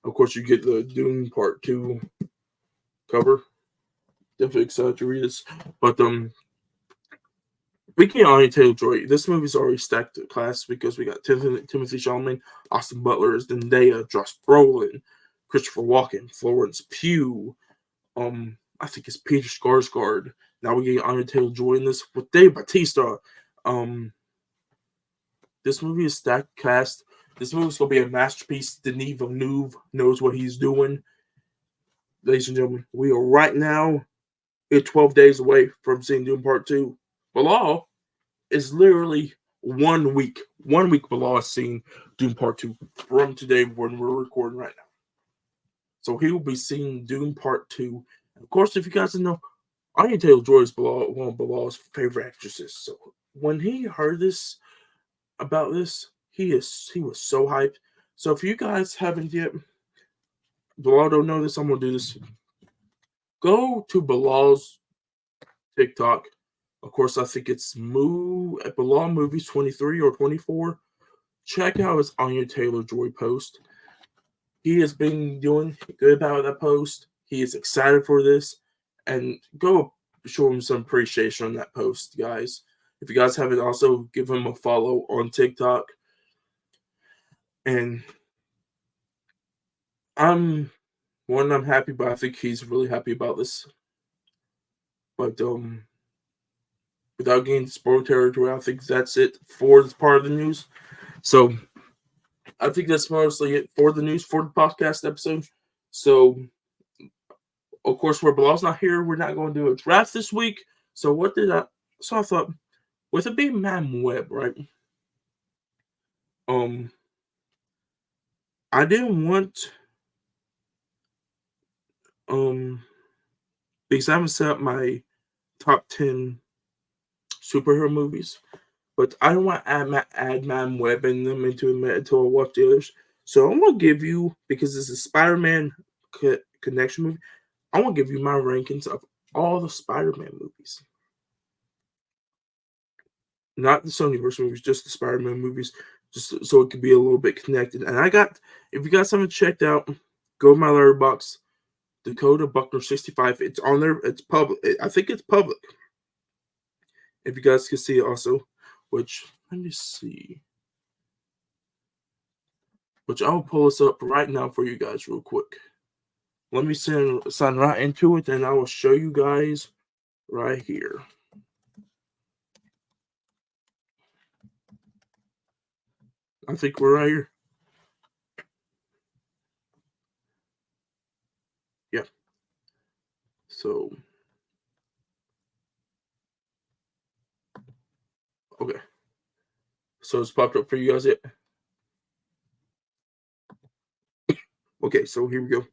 Of course, you get the Dune Part 2 cover. Definitely excited to read this. But we can't only tell Joy. This movie's already stacked at class, because we got Timothy Chalamet, Austin Butler as Zendaya, Josh Brolin, Christopher Walken, Florence Pugh. I think it's Peter Skarsgård. Now we get Anya Taylor-Joy in this with Dave Bautista. This movie is stacked cast. This movie's gonna be a masterpiece. Denis Villeneuve knows what he's doing. Ladies and gentlemen, we are right now 12 days away from seeing Dune Part 2. Bilal is literally 1 week. 1 week Bilal is seeing Dune Part 2 from today when we're recording right now. So he will be seeing Dune Part 2. And of course, if you guys know, Anya Taylor-Joy is one of Bilal's favorite actresses. So when he heard about this, he was so hyped. So if you guys haven't yet, Bilal don't know this, I'm gonna do this. Go to Bilal's TikTok. Of course, I think it's Bilal Movies 23 or 24. Check out his Anya Taylor-Joy post. He has been doing good about that post. He is excited for this. And go show him some appreciation on that post, guys. If you guys haven't, also give him a follow on TikTok. And I'm happy, but I think he's really happy about this. But without getting spoiler territory, I think that's it for this part of the news. So I think that's mostly it for the news for the podcast episode. So of course, where Bilal's not here, we're not going to do a draft this week. So I thought, with it being Madam Web, right? I didn't want because I haven't set up my top 10 superhero movies, but I don't want to add Madam Web in them until I watch the others. So I want to give you, because it's a Spider-Man connection movie, I want to give you my rankings of all the Spider-Man movies. Not the Sonyverse movies, just the Spider-Man movies, just so it could be a little bit connected. And if you got something checked out, go to my Letterboxd, Dakota Buckner 65. It's on there. It's public. I think it's public. If you guys can see it also, which, let me see. Which I'll pull this up right now for you guys real quick. Let me sign right into it, and I will show you guys right here. I think we're right here. Yeah. So, okay. So it's popped up for you guys yet? Okay, so here we go.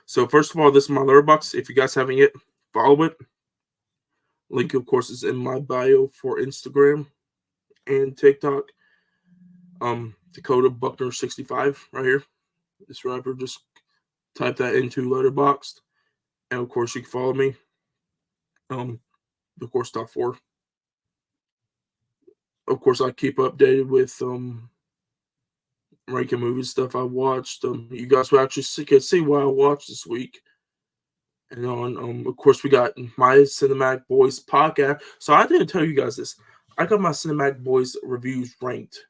So first of all, this is my Letterboxd. If you guys haven't yet, follow it. Link, of course, is in my bio for Instagram and TikTok. Dakota Buckner 65 right here. This rapper, just type that into Letterboxd, and of course you can follow me. Of course, top 4. Of course, I keep updated with ranking movie stuff I watched. You guys will actually can see what I watched this week. And on, of course, we got my Cinematic Boys podcast. So I didn't tell you guys this. I got my Cinematic Boys reviews ranked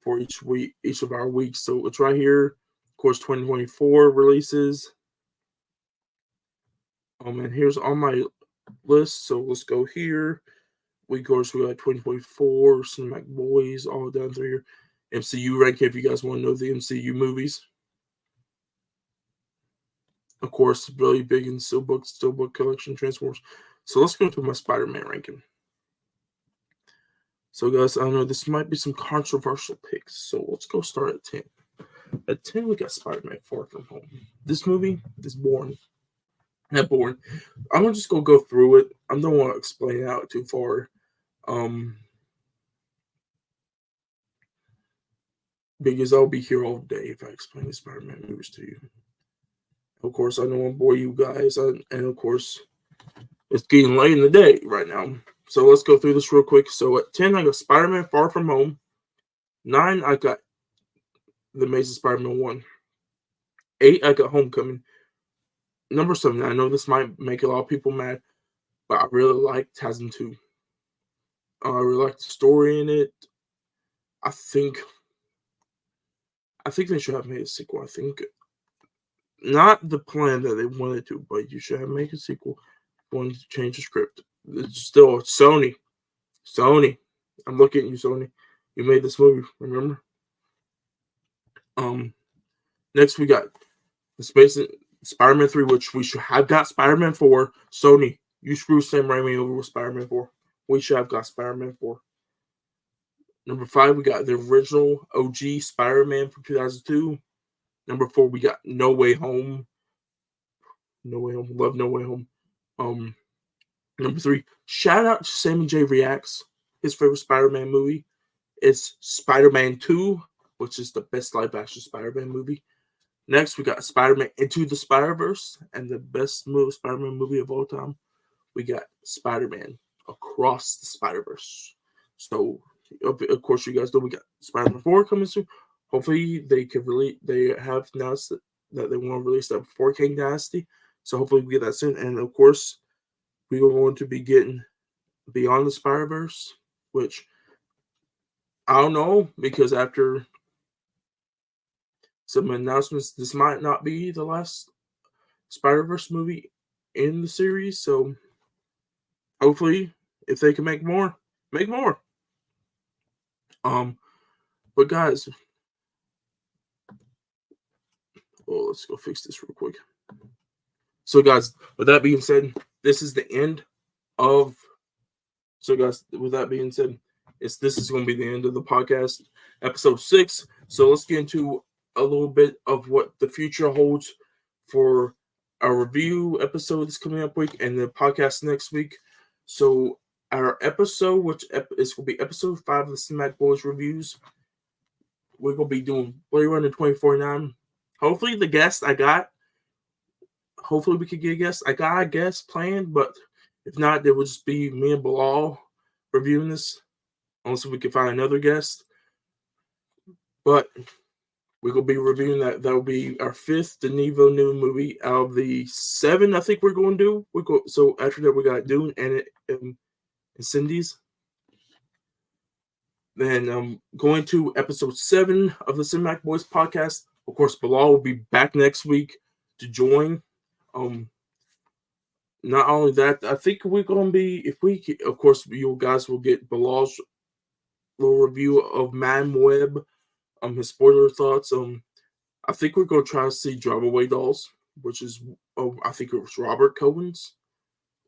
for each week, each of our weeks. So it's right here. Of course, 2024 releases. And here's on my list. So let's go here. We got 2024 Cinematic Boys all down through here. MCU ranking if you guys want to know the MCU movies. Of course, really big in Steelbook collection Transformers. So let's go to my Spider-Man ranking. So guys, I know this might be some controversial picks. So let's go start at 10. At 10, we got Spider-Man Far From Home. This movie is boring. Not boring. I'm gonna just go through it. I don't want to explain it out too far. Because I'll be here all day if I explain the Spider-Man movies to you. Of course, I don't want to bore you guys, and of course, it's getting late in the day right now. So let's go through this real quick. So at 10, I got Spider-Man Far From Home. 9, I got The Amazing Spider-Man 1. 8, I got Homecoming. Number 7, I know this might make a lot of people mad, but I really like TASM 2. I really like the story in it. I think they should have made a sequel. I think not the plan that they wanted to, but you should have made a sequel. Wanted to change the script. It's still Sony. I'm looking at you, Sony. You made this movie, remember? Next we got the Spider-Man 3, which we should have got Spider-Man 4. Sony, you screw Sam Raimi over with Spider-Man 4. We should have got Spider-Man 4. Number 5, we got the original OG Spider-Man from 2002. Number 4, we got No Way Home. Love No Way Home. Number 3, shout out to Sam and J Reacts. His favorite Spider-Man movie is Spider-Man 2, which is the best live-action Spider-Man movie. Next, we got Spider-Man Into the Spider-Verse, and the best Spider-Man movie of all time. We got Spider-Man Across the Spider-Verse. So, of course, you guys know we got Spider-Man 4 coming soon. Hopefully, they have announced that they want to release that before King Dynasty. So, hopefully, we get that soon. And, of course, we are going to be getting Beyond the Spider-Verse, which I don't know, because after some announcements, this might not be the last Spider-Verse movie in the series. So, hopefully, if they can make more, make more. But guys, let's go fix this real quick. So, guys, with that being said, this is the end of. So, guys, with that being said, this is going to be the end of the podcast, episode 6. So, let's get into a little bit of what the future holds for our review episode that's coming up week and the podcast next week. So, our episode, which is going to be episode 5 of the Cinematic Boys reviews, we're gonna be doing Blade Runner 2049. Hopefully the guest I got. Hopefully we could get a guest. I got a guest planned, but if not, there will just be me and Bilal reviewing this. Unless we can find another guest. But we're gonna be reviewing that. That'll be our 5th Denis new movie out of the 7. I think we're going to do. So after that, we got Dune and Cindy's. Then going to episode 7 of the Cinematic Boys podcast. Of course, Bilal will be back next week to join. Not only that, I think we're gonna be of course, you guys will get Bilal's little review of Man Web. His spoiler thoughts. I think we're gonna try to see Drive Away Dolls, which is I think it was Robert Cohen's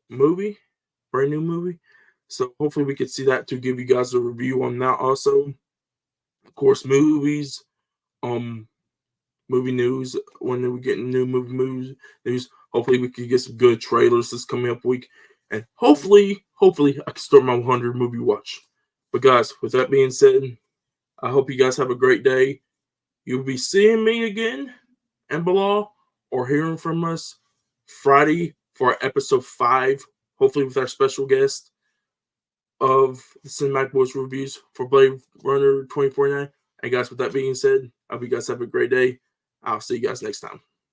movie, brand new movie. So hopefully we can see that to give you guys a review on that also. Of course, movies, movie news. When we get new movie news, hopefully we can get some good trailers this coming up week, and hopefully I can start my 100 movie watch. But guys, with that being said, I hope you guys have a great day. You'll be seeing me again and Bilal, or hearing from us Friday for episode 5, hopefully with our special guest of the Cinematic Boys reviews for Blade Runner 2049. And guys, with that being said, I hope you guys have a great day. I'll see you guys next time.